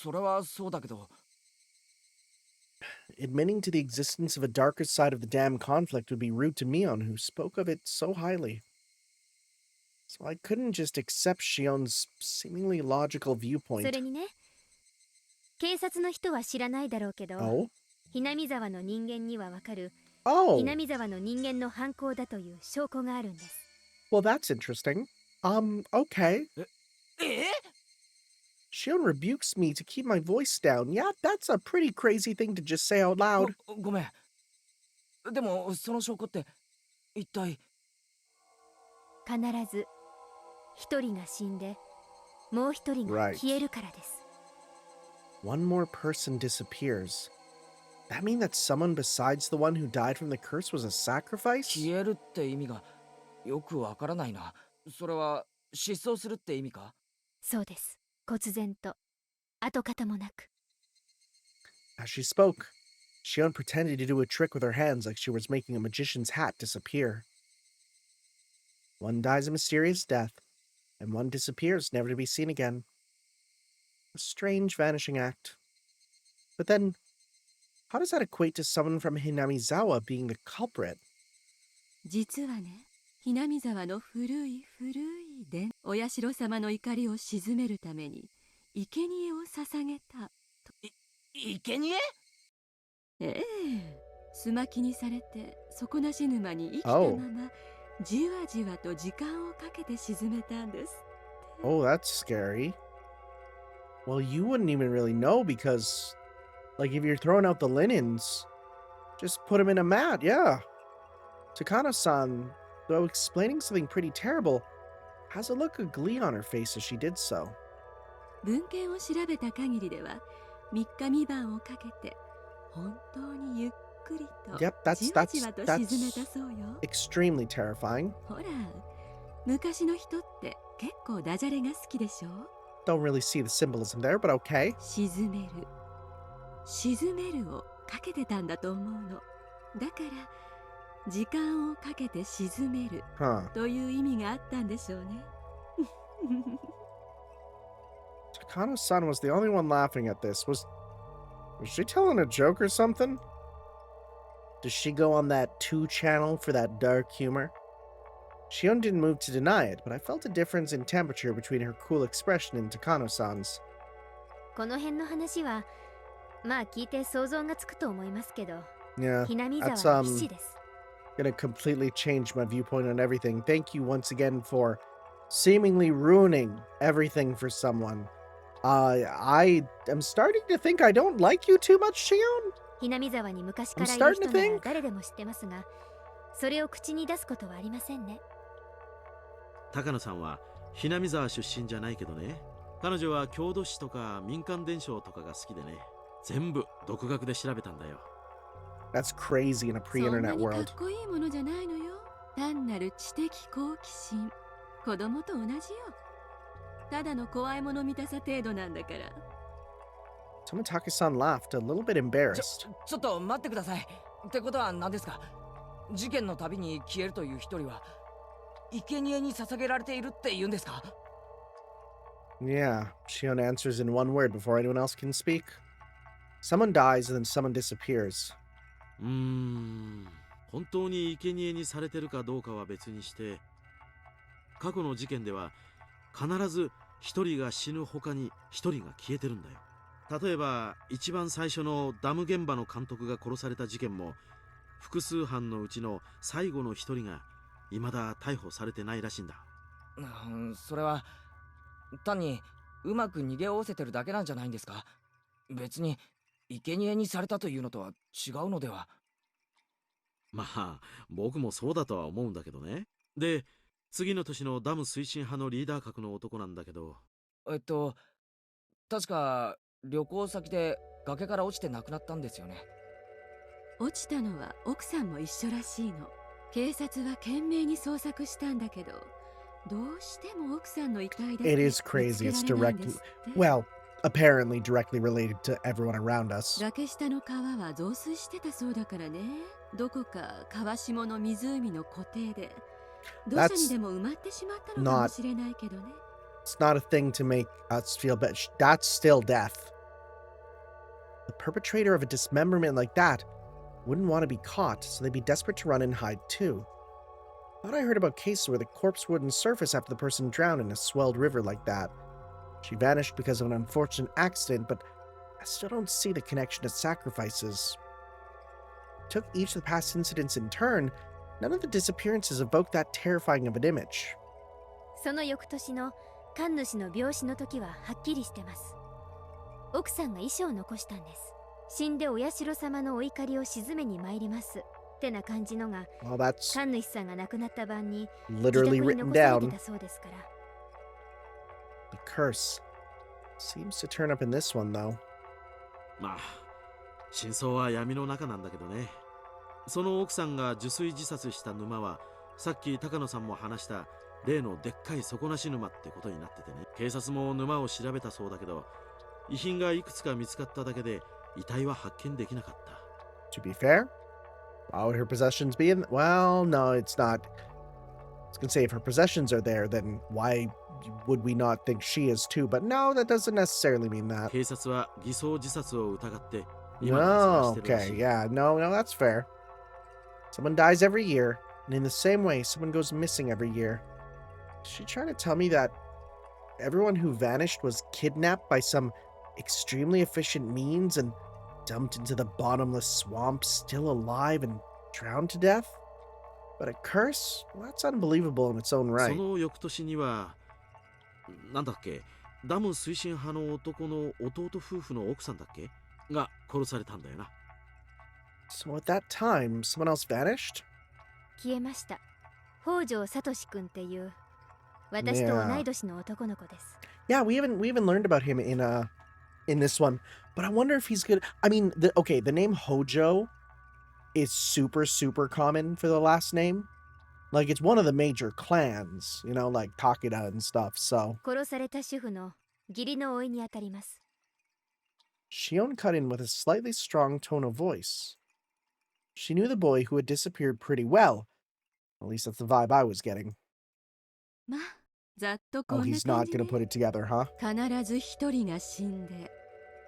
Speaker 2: それはそうだけど。
Speaker 1: Admitting to the existence of a darker side of the dam conflict would be rude to Mion, who spoke of it so highly. So I couldn't just accept Shion's seemingly logical viewpoint.
Speaker 4: それにね、警察の人は知らないだろうけど、
Speaker 1: Oh?
Speaker 4: ひなみ沢の人間にはわかる、
Speaker 1: Oh!
Speaker 4: ひなみ沢の人間の犯行だという証拠があるんです。
Speaker 1: Well, that's interesting. Okay. Shion rebukes me to keep my voice down. Yeah, that's a pretty crazy thing to just say out loud.
Speaker 2: ごめん。でもその証拠って一体。
Speaker 4: 必ず一人が死んでもう一人が消えるからです。
Speaker 1: One more person disappears. That mean that someone besides the one who died from the curse was a sacrifice?
Speaker 2: 消えるって意味がよくわからないな。それは失踪するって意味か？
Speaker 4: そうです。忽然と跡形もなく。
Speaker 1: As she spoke, Shion pretended to do a trick with her hands like she was making a magician's hat disappear. One dies a mysterious death, and one disappears, never to be seen again. A strange vanishing act. But then, how does that equate to someone from Hinamizawa being the culprit?
Speaker 8: 実はね、ひなみ沢の古い伝、お社様の怒りを鎮めるために生贄を捧げた。
Speaker 2: 生贄？
Speaker 8: ええ、すまきにされて底なし沼に生きたまま、じわじわと時間をかけて沈めたんです。
Speaker 1: Oh, that's scary. Well, you wouldn't even really know because, like, if you're throwing out the linens, just put them in a mat, yeah. Takano-san, though explaining something pretty terrible, has a look of glee on her face as she did so.
Speaker 8: 文献を調べた限りでは、3日3晩をかけて本当にゆっくりと
Speaker 1: Yep,
Speaker 8: じわじわと沈めたそうよ。
Speaker 1: extremely terrifying.
Speaker 8: ほら、昔の人って結構ダジャレが好きでしょ。
Speaker 1: Don't really see the symbolism there, but okay.
Speaker 8: 沈めるをかけてたんだと思うの。だから時間をかけて沈める
Speaker 1: Huh.
Speaker 8: という意味があったんでしょうね。
Speaker 1: Takano-san was the only one laughing at this. Was she telling a joke or something? Does she go on that 2 channel for that dark humor? Shion didn't move to deny it, but I felt a difference in temperature between her cool expression and Takano-san's.
Speaker 4: この辺の話はまあ聞いて想像がつくと思いますけど、
Speaker 1: Yeah,
Speaker 4: ひなみ沢
Speaker 1: that's
Speaker 4: の騎士です。
Speaker 1: gonna completely change my viewpoint on everything. Thank you once again for seemingly ruining everything for someone. I am starting to think I don't like you too much, Shion.
Speaker 4: ひなみ沢に昔からい
Speaker 1: I'm
Speaker 4: る
Speaker 1: starting to
Speaker 4: 人なら
Speaker 1: think.
Speaker 4: 誰でも知ってますが、それを口に出すことはありませんね。
Speaker 7: 高野さんはひなみ沢出身じゃないけどね、彼女は郷土史とか民間伝承とかが好きでね、全部独学で調べたんだよ。
Speaker 1: That's crazy in a
Speaker 8: そんな
Speaker 1: pre-internet
Speaker 8: にか
Speaker 1: world.
Speaker 8: っこいいものじゃないのよ。単なる知的好奇心。子供と同じよ。ただの怖いもの見たさ程度なんだから。
Speaker 1: Tomitake-san laughed, a little bit embarrassed.
Speaker 2: ちょっと待ってください。ってことは何ですか？事件のたびに消えるという一人は生贄に捧げられているって言うんですか？
Speaker 1: Yeah, Shion answers in one word before anyone else can speak. Someone dies and then someone disappears.
Speaker 7: 本当に生贄にされてるかどうかは別にして、過去の事件では必ず一人が死ぬ他に一人が消えてるんだよ。例えば一番最初のダム現場の監督が殺された事件も、複数犯のうちの最後の一人が未だ逮捕されてないらしいんだ。
Speaker 2: それは単にうまく逃げおおせてるだけなんじゃないんですか？別に生贄にされたというのとは違うのでは？
Speaker 7: まあ僕もそうだとは思うんだけどね。で、次の年のダム推進派のリーダー格の男なんだけど、
Speaker 2: 確か旅行先で崖から落ちて亡くなったんですよね。
Speaker 8: 落ちたのは奥さんも一緒らしいの。警察は懸命に捜索したんだけど、どうしても奥さんの遺体だけ
Speaker 1: It is crazy. It's directly, well, apparently directly related to everyone around us.
Speaker 8: 崖下の川は増水してたそうだからね。どこか川下の湖の湖底で土砂にでも埋まってしまったのかもしれないけどね。
Speaker 1: It's not a thing to make us feel bad. That's still death. The perpetrator of a dismemberment like that wouldn't want to be caught, so they'd be desperate to run and hide too. Thought I heard about cases where the corpse wouldn't surface after the person drowned in a swelled river like that. She vanished because of an unfortunate accident, but I still don't see the connection to sacrifices. Took each of the past incidents in turn, none of the disappearances evoked that terrifying of an image.
Speaker 4: その翌年の神主の病死の時ははっきりしてます。奥さんが遺書を残したんです。死んでお社様のお怒りを鎮めに参りますってな感じのが、
Speaker 1: Well, that's
Speaker 4: 神主さんが亡くなった晩に
Speaker 1: literally
Speaker 4: 自宅に
Speaker 1: written
Speaker 4: 残されて
Speaker 1: down.
Speaker 4: たそうですから。
Speaker 1: The curse seems to turn up in this one, though.
Speaker 7: まあ真相は闇の中なんだけどね。その奥さんが受水自殺した沼は、さっき高野さんも話した例のでっかい底なし沼ってことになっててね。警察も沼を調べたそうだけど、遺品がいくつか見つかっただけで遺体は発見できなかった。
Speaker 1: To be fair, why would her possessions be in? Well, no, it's not. I was gonna say if her possessions are there, then why would we not think she is too? But no, that doesn't necessarily mean that.
Speaker 7: 警察は偽装自殺を疑って今
Speaker 1: No,
Speaker 7: 探してるらし
Speaker 1: okay,
Speaker 7: い。
Speaker 1: yeah, no, that's fair. Someone dies every year, and in the same way, someone goes missing every year. Is she trying to tell me that everyone who vanished was kidnapped by some extremely efficient means and dumped into the bottomless swamp, still alive and drowned to death? But a curse? Well, that's unbelievable in its own
Speaker 7: そ
Speaker 1: right.
Speaker 7: の翌年にはなんだっけ、ダム推進派の男の弟夫婦の奥さんだっけが殺されたんだよな。
Speaker 1: So at that time, someone else vanished?
Speaker 4: 消えました。北条聡くんっていう私と同い年の男の子です。
Speaker 1: Yeah, we even learned about him in this one, but I wonder if he's good. I mean, the name Hojo is super common for the last name. Like it's one of the major clans, you know, like Takeda and stuff. So
Speaker 4: 殺された主婦の義理の甥にあたります。
Speaker 1: Shion cut in with a slightly strong tone of voice. She knew the boy who had disappeared pretty well. At least that's the vibe I was getting.
Speaker 8: まあ、ざっとこ
Speaker 1: Oh,
Speaker 8: んな
Speaker 1: he's
Speaker 8: 感
Speaker 1: not
Speaker 8: じ
Speaker 1: gonna
Speaker 8: ね。
Speaker 1: put it together, huh?
Speaker 8: 必ず一人が死んで、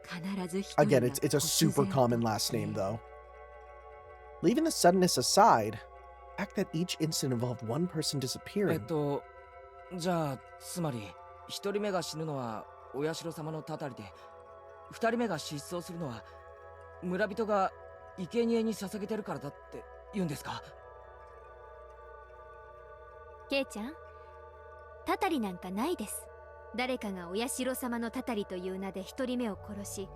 Speaker 8: 必ず一人
Speaker 1: Again,
Speaker 8: が
Speaker 1: it's a super
Speaker 8: 忽然
Speaker 1: common
Speaker 8: と
Speaker 1: last name,
Speaker 8: 消え
Speaker 1: though. Leaving the suddenness aside, the fact that each incident involved one person disappearing.
Speaker 2: じゃあつまり一人目が死ぬのはお社様のたたりで、二人目が失踪するのは村人が生贄に捧げてるからだって言うんですか？
Speaker 4: ケイちゃん、たたりなんかないです。誰かがお社様のたたりという名で一人目を殺し、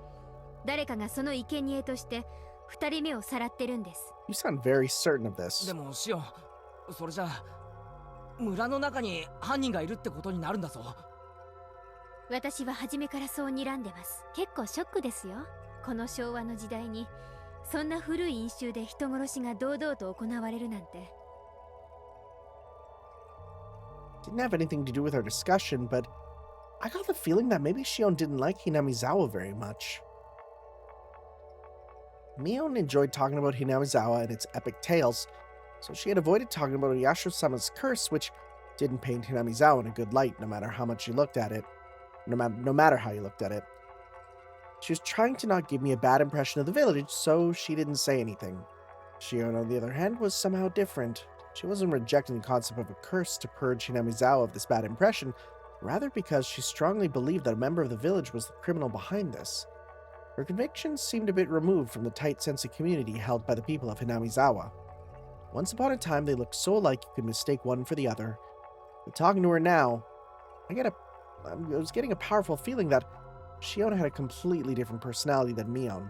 Speaker 4: 誰かがその生贄として二人目をさらってるんです。
Speaker 1: You sound very certain of this.
Speaker 2: でもシオン、それじゃあ村の中に犯人がいるってことになるんだぞ。
Speaker 4: 私は初めからそう睨んでます。結構ショックですよ。この昭和の時代にそんな古い因習で人殺しが堂々と行われるなんて。
Speaker 1: Didn't have anything to do with our discussion, but I got the feeling that maybe Shion didn't like Hinamizawa very much. Mion enjoyed talking about Hinamizawa and its epic tales, so she had avoided talking about Oyashiro-sama's curse, which didn't paint Hinamizawa in a good light no matter how much you looked at it. No matter how you looked at it. She was trying to not give me a bad impression of the village, so she didn't say anything. Shion, on the other hand, was somehow different. She wasn't rejecting the concept of a curse to purge Hinamizawa of this bad impression, rather because she strongly believed that a member of the village was the criminal behind this. Her convictions seemed a bit removed from the tight sense of community held by the people of Hinamizawa. Once upon a time, they looked so alike you could mistake one for the other. But talking to her now, I was getting a powerful feeling that Shion had a completely different personality than Mion.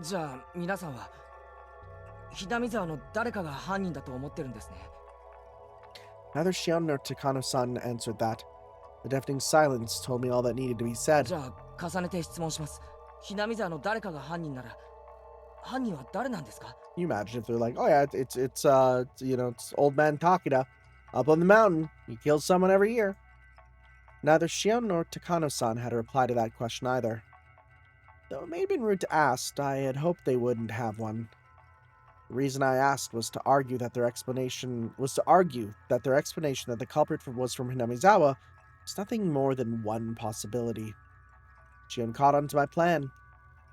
Speaker 2: じゃあ皆さんはひなみ沢の誰かが犯人だと思ってるんですね。
Speaker 1: Neither Shion nor Takano-san answered that. The deafening silence told me all that needed to be said.
Speaker 2: じゃあ重ねて質問します。ひなみ沢の誰かが犯人なら、犯人は誰なんですか？
Speaker 1: Can you imagine if they're like, oh yeah, it's old man Takeda up on the mountain. He kills someone every year. Neither Shion nor Takano-san had a reply to that question either. Though it may have been rude to ask, I had hoped they wouldn't have one. The reason I asked was to argue that their explanation that the culprit was from Hinamizawa was nothing more than one possibility. Shion caught on to my plan.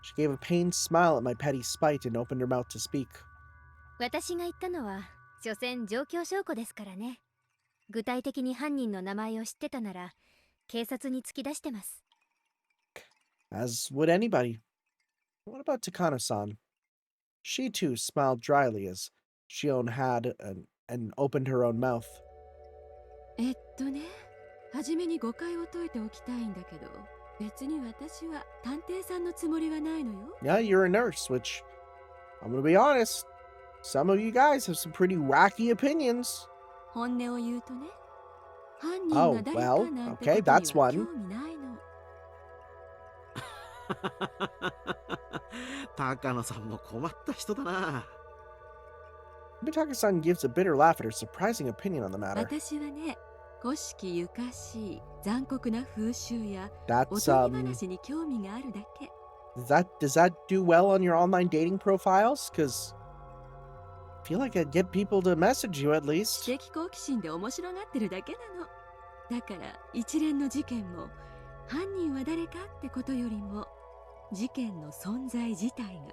Speaker 1: She gave a pained smile at my petty spite and opened her mouth to speak.
Speaker 4: 私が言ったのは所詮状況証拠ですからね。具体的に犯人の名前を知ってたなら警察に突き出してます。
Speaker 1: As would anybody. What about Takano-san? She too smiled dryly as Shion had and opened her own mouth.
Speaker 8: 初めに誤解を解いておきたいんだけど、別に私は探偵さんのつもりはないのよ。
Speaker 1: Yeah, you're a nurse, which, I'm gonna be honest, some of you guys have some pretty wacky opinions.
Speaker 8: 本音を言うとね、犯人が誰かなんてことには興味ないの。
Speaker 7: 高野さんも困った人だな。
Speaker 1: Tomitaka-san gives a bitter laugh at her surprising opinion on the matter.
Speaker 8: 私はね、古式ゆかしい残酷な風習やお
Speaker 1: That's
Speaker 8: とぎ話に興味があるだけ。
Speaker 1: does that do well on your online dating profiles? Because I feel like I'd get people to message you at
Speaker 8: 知
Speaker 1: least.
Speaker 8: 的好奇心で面白がってるだけなの。だから一連の事件も犯人は誰かってことよりも事件の存在自体が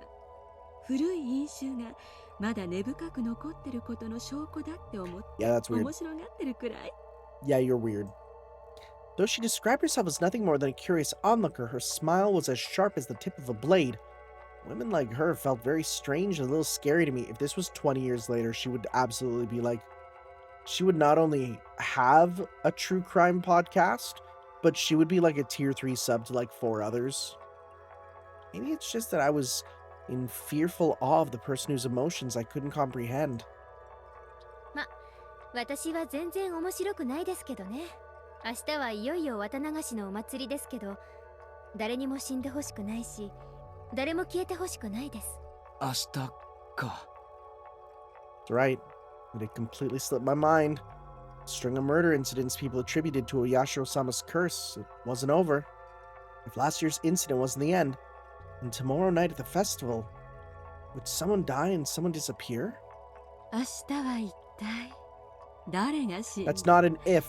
Speaker 8: 古い因習がまだ根深く残ってることの証拠だって思って
Speaker 1: Yeah, that's weird.
Speaker 8: 面白がってるくらい。
Speaker 1: Yeah, you're weird. Though she described herself as nothing more than a curious onlooker, her smile was as sharp as the tip of a blade. Women like her felt very strange and a little scary to me. If this was 20 years later, she would absolutely be like, she would not only have a true crime podcast, but she would be like a tier 3 sub to like 4 others. Maybe it's just that I was in fearful awe of the person whose emotions I couldn't comprehend.
Speaker 4: 私は全然面白くないですけどね。明日はいよいよ綿流しのお祭りですけど、誰にも死んでほしくないし、誰も消えてほしくないです。
Speaker 2: 明日か。
Speaker 1: That's right. It had completely slipped my mind. String of murder incidents people attributed to Oyashiro-sama's curse. It wasn't over. If last year's incident wasn't the end, then tomorrow night at the festival, would someone die and someone disappear?
Speaker 8: 明日は一体誰が死ん
Speaker 1: That's not an if.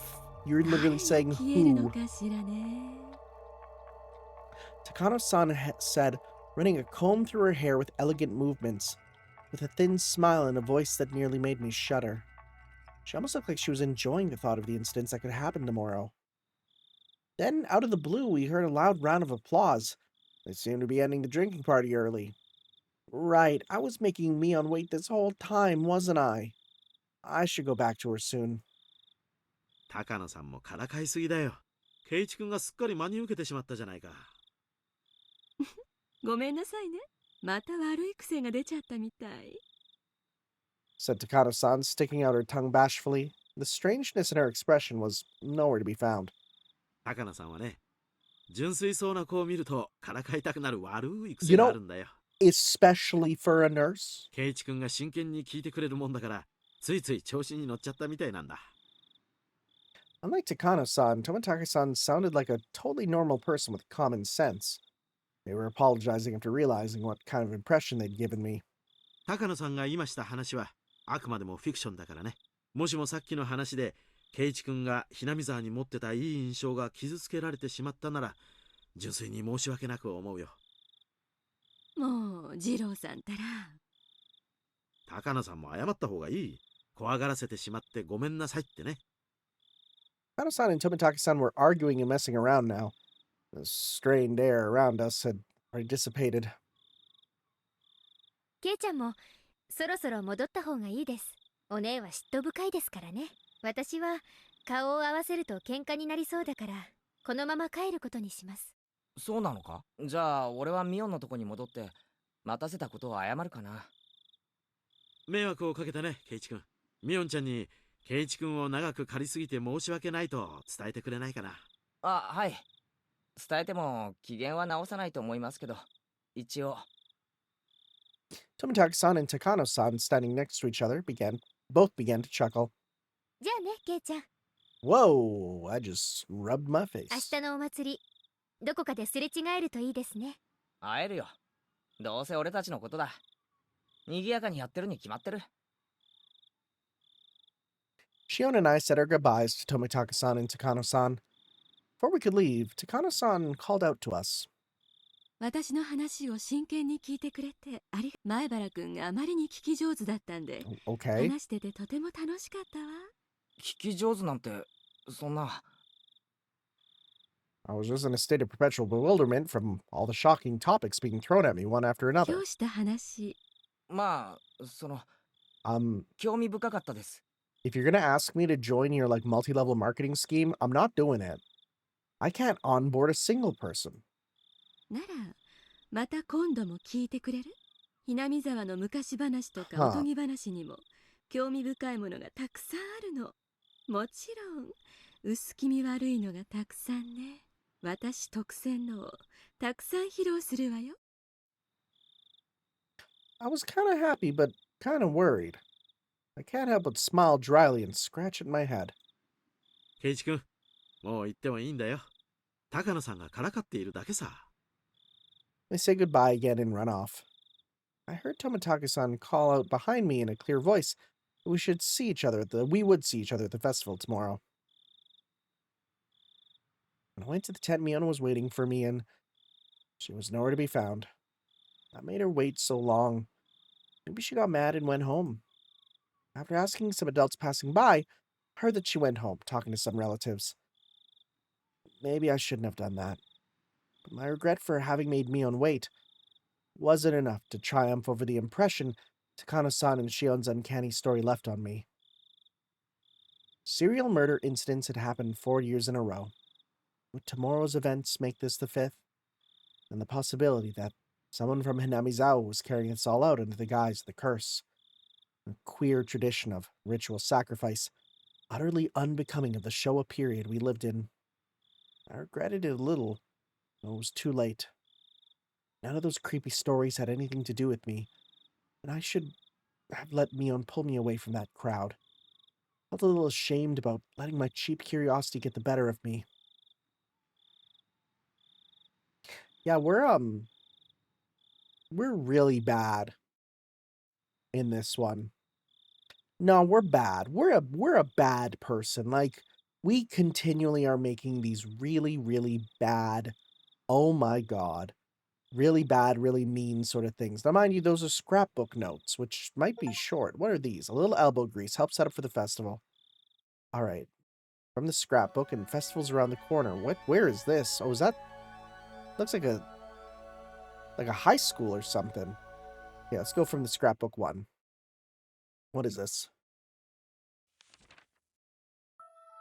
Speaker 1: You're literally saying
Speaker 8: 消えるの
Speaker 1: who.
Speaker 8: かしらね。
Speaker 1: Takano-san said, running a comb through her hair with elegant movements, with a thin smile and a voice that nearly made me shudder. She almost looked like she was enjoying the thought of the incidents that could happen tomorrow. Then, out of the blue, we heard a loud round of applause. They seemed to be ending the drinking party early. Right, I was making Mion wait this whole time, wasn't I? I should go back to her soon.
Speaker 7: 高野さんもからかいすぎだよ。圭一君がすっかり真に受けてしまったじゃないか。
Speaker 8: ごめんなさいね。また悪い癖が出ちゃったみたい。
Speaker 1: Said Takano-san, sticking out her tongue bashfully. The strangeness in her expression was nowhere to be found.
Speaker 7: 高野さんはね、純粋そうな子を見るとからかいたくなる悪い癖があるんだよ。
Speaker 1: Especially for a nurse.
Speaker 7: 圭一君が真剣に聞いてくれるもんだから、ついつい調子に乗っちゃったみたいなんだ。
Speaker 1: Unlike Takano-san, Tomitaka-san sounded like a totally normal person with common sense. They were apologizing after realizing what kind of impression they'd given me.
Speaker 7: 高野さんが今した話はあくまでもフィクションだからね。もしもさっきの話で圭一君がひなみ沢に持ってたいい印象が傷つけられてしまったなら、純粋に申し訳なく思うよ。
Speaker 8: もう二郎さんたら。
Speaker 7: 高野さんも謝った方がいい。怖がらせてしまってごめんなさいってね。
Speaker 1: Takano-san and Tomitaka-san were arguing and messing around now. The strained air around us had already dissipated.
Speaker 4: ケイちゃんもそろそろ戻った方がいいです。お姉は嫉妬深いですからね。私は顔を合わせると喧嘩になりそうだから、このまま帰ることにします。
Speaker 2: そうなのか？じゃあ俺はミオンのとこに戻って待たせたことを謝るかな。
Speaker 7: 迷惑をかけたね、圭一君。ミオンちゃんに圭一君を長く借りすぎて申し訳ないと伝えてくれないかな。
Speaker 2: あ、はい。伝えても機嫌は直さないと思いますけど、一応。
Speaker 1: Tomitaka-san and Takano-san, standing next to each other, both began to chuckle.
Speaker 4: じゃあね、ケイちゃん。
Speaker 1: Whoa, I just rubbed my face.
Speaker 4: 明日のお祭り、どこかですれ違えるといいですね。
Speaker 2: 会えるよ。どうせ俺たちのことだ。賑やかにやってるに決まってる。
Speaker 1: Shion and I said our goodbyes to Tomitaka-san and Takano-san. Before we could leave, Takano-san called out to us.
Speaker 8: 私の話を真剣に聞いてくれて前原くんがあまりに聞き上手だったんで、
Speaker 1: Okay.
Speaker 8: 話しててとても楽しかったわ。
Speaker 2: 聞き上手なんて、そんな。
Speaker 1: I was just in a state of perpetual bewilderment from all the shocking topics being thrown at me one after
Speaker 8: 今
Speaker 1: another.
Speaker 8: 日した話、
Speaker 2: まあ、興味深かったです。
Speaker 1: If you're gonna ask me to join your like multi-level marketing scheme, I'm not doing it. I can't onboard a single person.
Speaker 8: ならまた今度も聞いてくれる？ひなみ沢の昔話とか
Speaker 1: はあ
Speaker 8: おとぎ話にも興味深いものがたくさんあるの。もちろん薄気味悪いのがたくさんね。私特選のをたくさん披露するわよ。
Speaker 1: I was kind of happy, but kind of worried. I can't help but smile dryly and scratch at my head.
Speaker 7: ケイチ君、もう行ってもいいんだよ。高野さんがからかっているだけさ。
Speaker 1: I say goodbye again and run off. I heard Tomitaka-san call out behind me in a clear voice that we would see each other at the festival tomorrow. When I went to the tent, Miona was waiting for me, and she was nowhere to be found. I made her wait so long. Maybe she got mad and went home. After asking some adults passing by, I heard that she went home, talking to some relatives. Maybe I shouldn't have done that. But my regret for having made Mion wait wasn't enough to triumph over the impression Takano-san and Shion's uncanny story left on me. Serial murder incidents had happened 4 years in a row. Would tomorrow's events make this the 5th? And the possibility that someone from Hinamizawa was carrying this all out under the guise of the curse. A queer tradition of ritual sacrifice, utterly unbecoming of the Showa period we lived in. I regretted it a little, though it was too late. None of those creepy stories had anything to do with me, and I should have let Mion pull me away from that crowd. I felt a little ashamed about letting my cheap curiosity get the better of me. Yeah, we're really bad in this one. No, we're bad. We're a bad person. Like, we continually are making these really, really bad, oh my god, really bad, really mean sort of things. Now, mind you, those are scrapbook notes, which might be short. What are these? A little elbow grease. Help set up for the festival. All right. From the scrapbook, and festival's around the corner. Where is this? Oh, is that... Looks like a high school or something. Yeah, let's go from the scrapbook one. What is this?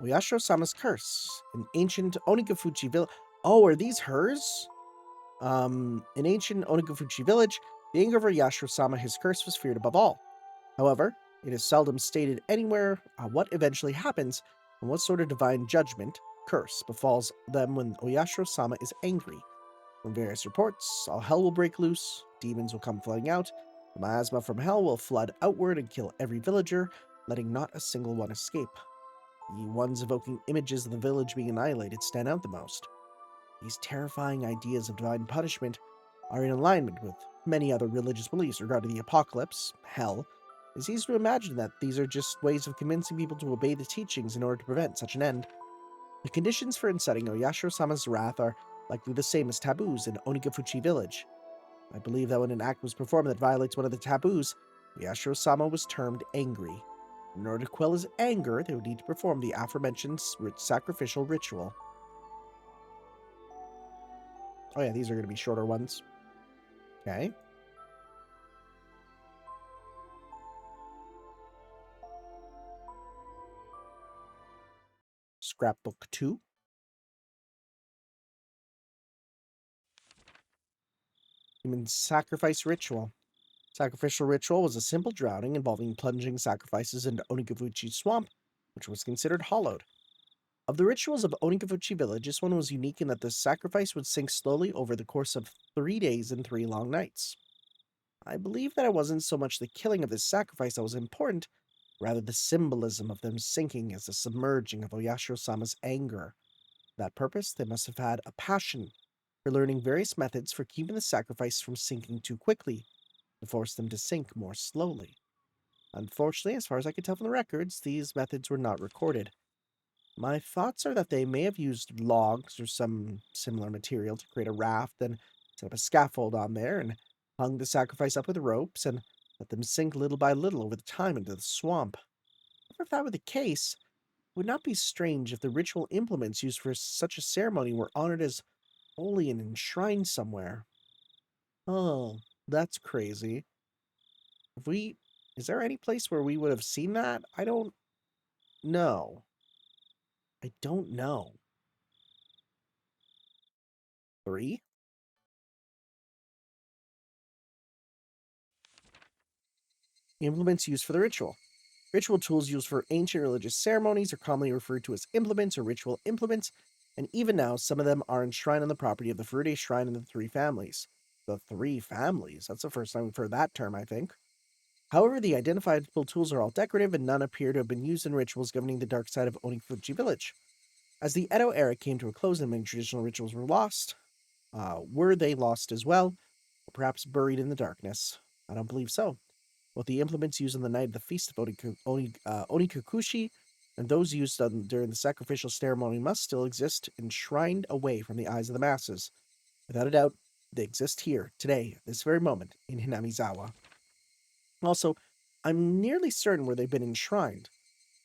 Speaker 1: Oyashiro-sama's curse. An ancient Onikafuchi village. Oh, are these hers? In ancient Onikafuchi village, the anger of Oyashiro-sama, his curse, was feared above all. However, it is seldom stated anywhere what eventually happens and what sort of divine judgment, curse, befalls them when Oyashiro-sama is angry. From various reports, all hell will break loose, demons will come flooding out, the miasma from hell will flood outward and kill every villager, letting not a single one escape. The ones evoking images of the village being annihilated stand out the most. These terrifying ideas of divine punishment are in alignment with many other religious beliefs regarding the apocalypse, hell. It's easy to imagine that these are just ways of convincing people to obey the teachings in order to prevent such an end. The conditions for inciting Oyashiro-sama's wrath are likely the same as taboos in Onikafuchi village. I believe that when an act was performed that violates one of the taboos, Oyashiro-sama was termed angry. In order to quell his anger, they would need to perform the aforementioned sacrificial ritual. Oh yeah, these are going to be shorter ones. Okay. Scrapbook 2. Human sacrifice ritual. Sacrificial ritual was a simple drowning involving plunging sacrifices into Onikafuchi swamp, which was considered hallowed. Of the rituals of Onikafuchi village, this one was unique in that the sacrifice would sink slowly over the course of 3 days and 3 long nights. I believe that it wasn't so much the killing of this sacrifice that was important, rather the symbolism of them sinking as the submerging of Oyashiro-sama's anger. For that purpose, they must have had a passion for learning various methods for keeping the sacrifice from sinking too quickly, to force them to sink more slowly. Unfortunately, as far as I could tell from the records, these methods were not recorded. My thoughts are that they may have used logs or some similar material to create a raft, then set up a scaffold on there and hung the sacrifice up with ropes and let them sink little by little over the time into the swamp. If that were the case, it would not be strange if the ritual implements used for such a ceremony were honored as holy and enshrined somewhere. Oh, that's crazy. Is there any place where we would have seen that? I don't know. I don't know. 3? Implements used for the ritual. Ritual tools used for ancient religious ceremonies are commonly referred to as implements or ritual implements, and even now some of them are enshrined on the property of the Furude Shrine and the 3 families. The 3 families? That's the first time we've heard that term, I think. However, the identifiable tools are all decorative and none appear to have been used in rituals governing the dark side of Onifuji village. As the Edo era came to a close and many traditional rituals were lost, were they lost as well? Or perhaps buried in the darkness? I don't believe so. Both the implements used on the night of the feast of Onikukushi and those used during the sacrificial ceremony must still exist, enshrined away from the eyes of the masses. Without a doubt, they exist here, today, this very moment, in Hinamizawa. Also, I'm nearly certain where they've been enshrined.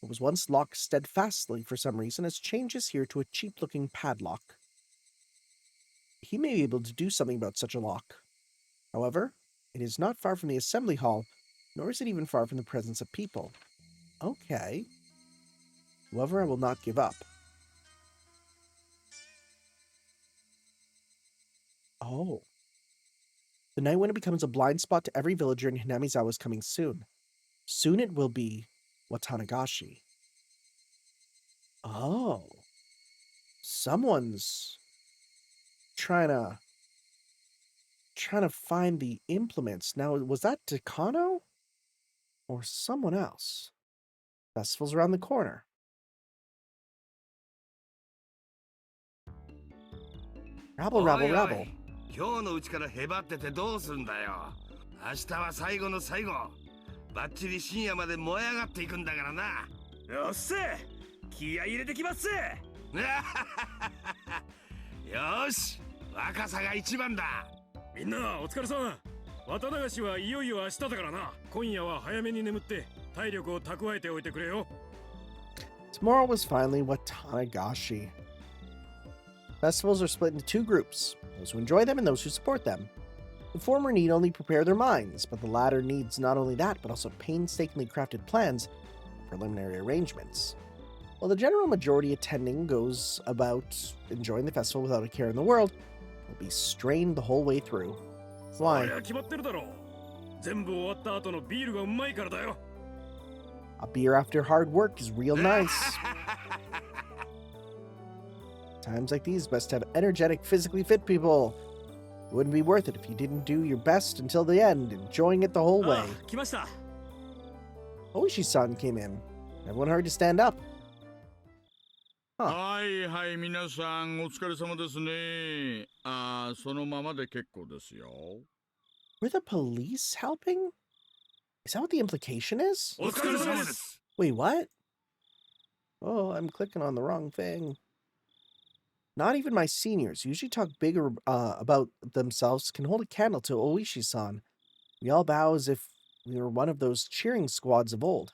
Speaker 1: It was once locked steadfastly for some reason, has changes here to a cheap-looking padlock. He may be able to do something about such a lock. However, it is not far from the assembly hall, nor is it even far from the presence of people. Okay. However, I will not give up. Oh. The night when it becomes a blind spot to every villager in Hinamizawa is coming soon. Soon it will be Watanagashi. Oh. Someone's trying to find the implements. Now, was that Takano? Or someone else? Festival's around the corner. Rabble, rabble, rabble.
Speaker 5: 今日のうちからへばっててどうするんだよ。明日は最後の最後。バッチリ深夜まで燃え上がっていくんだからな。よっせ、気合い入れてきますぜ。よし、若さが一番だ。
Speaker 11: みんなお疲れさん。渡流しはいよいよ明日だからな。今夜は早めに眠って体力を蓄えておいてくれよ。
Speaker 1: Tomorrow was finally Watanagashi. Festivals are split into two groups, those who enjoy them and those who support them. The former need only prepare their minds, but the latter needs not only that, but also painstakingly crafted plans and preliminary arrangements. While the general majority attending goes about enjoying the festival without a care in the world, will be strained the whole way through. Why? A beer after hard work is real nice. Times like these best have energetic, physically fit people. It wouldn't be worth it if you didn't do your best until the end, enjoying it the whole way. Oishi-san came in. Everyone hurried to stand up. Huh.
Speaker 10: はいはい、皆さんお疲れ様ですね。そのままで結構ですよ。
Speaker 1: Were the police helping? Is that what the implication is?
Speaker 5: お疲れ様です。
Speaker 1: Wait, what? Oh, I'm clicking on the wrong thing. Not even my seniors, who usually talk bigger about themselves, can hold a candle to Oishi-san. We all bow as if we were one of those cheering squads of old.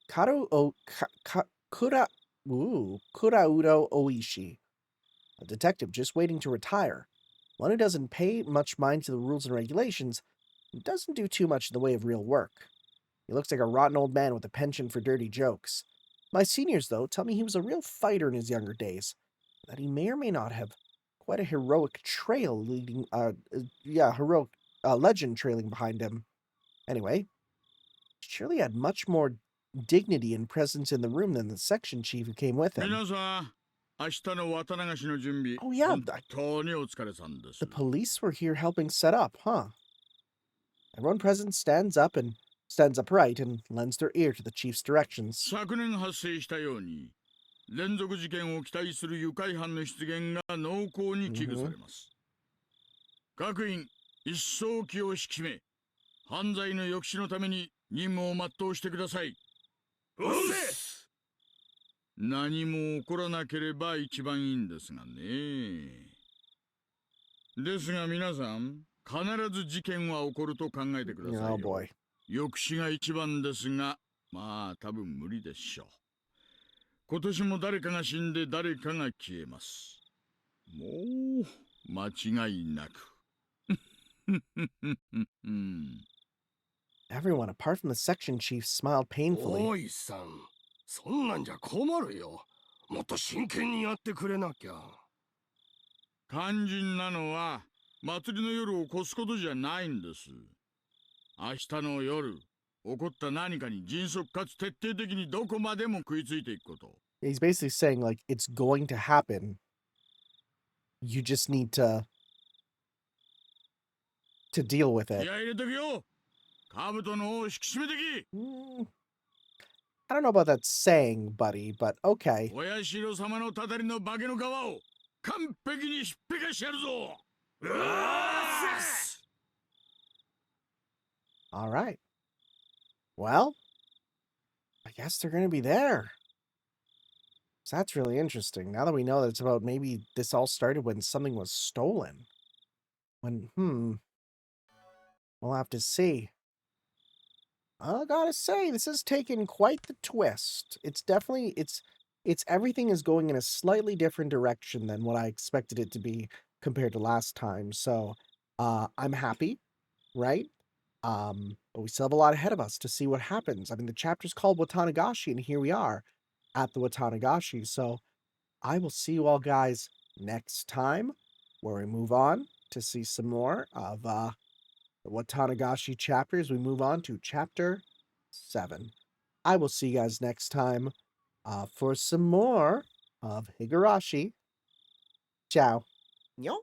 Speaker 1: Kuraudo Oishi, a detective just waiting to retire. One who doesn't pay much mind to the rules and regulations, and doesn't do too much in the way of real work. He looks like a rotten old man with a penchant for dirty jokes. My seniors, though, tell me he was a real fighter in his younger days, that he may or may not have quite a heroic trail leading, heroic legend trailing behind him. Anyway, surely had much more dignity and presence in the room than the section chief who came with him. Oh yeah, the police were here helping set up, huh? Everyone present stands upright and lends their ear to the chief's directions.
Speaker 10: 連続事件を期待する愉快犯の出現が濃厚に危惧されます。各員一層気を引き締め、犯罪の抑止のために任務を全うしてください。何も起こらなければ一番いいんですがね。ですが皆さん、必ず事件は起こると考えてくださいよ。
Speaker 1: Oh boy.
Speaker 10: 抑止が一番ですが、まあ多分無理でしょう。今年も誰かが死んで誰かが消えます。もう間違いなく。
Speaker 1: Everyone apart from the section chief smiled painfully.
Speaker 5: おいさん、そんなんじゃ困るよ。もっと真剣にやってくれなきゃ。
Speaker 10: 肝心なのは祭りの夜を越すことじゃないんです。明日の夜。起こった何かに迅速かつ徹底的にどこまでも食いついていくこと。
Speaker 1: He's basically saying, like, it's going to happen. You just need to deal with it.
Speaker 10: 気合い入れてくよ。兜の尾を引き締めてき。
Speaker 1: I don't know about that saying, buddy, but okay.
Speaker 10: お社様のたたりの化けの皮を完璧にひっぺかしてやるぞ。
Speaker 1: All right. Well, I guess they're going to be there. So that's really interesting. Now that we know that it's about maybe this all started when something was stolen. We'll have to see. I gotta say, this has taken quite the twist. It's definitely, it's everything is going in a slightly different direction than what I expected it to be compared to last time. So, I'm happy, right? But we still have a lot ahead of us to see what happens. I mean, the chapter's called Watanagashi, and here we are at the Watanagashi. So, I will see you all guys next time, where we move on to see some more of, the Watanagashi chapters. We move on to chapter 7. I will see you guys next time for some more of Higurashi. Ciao. Yo.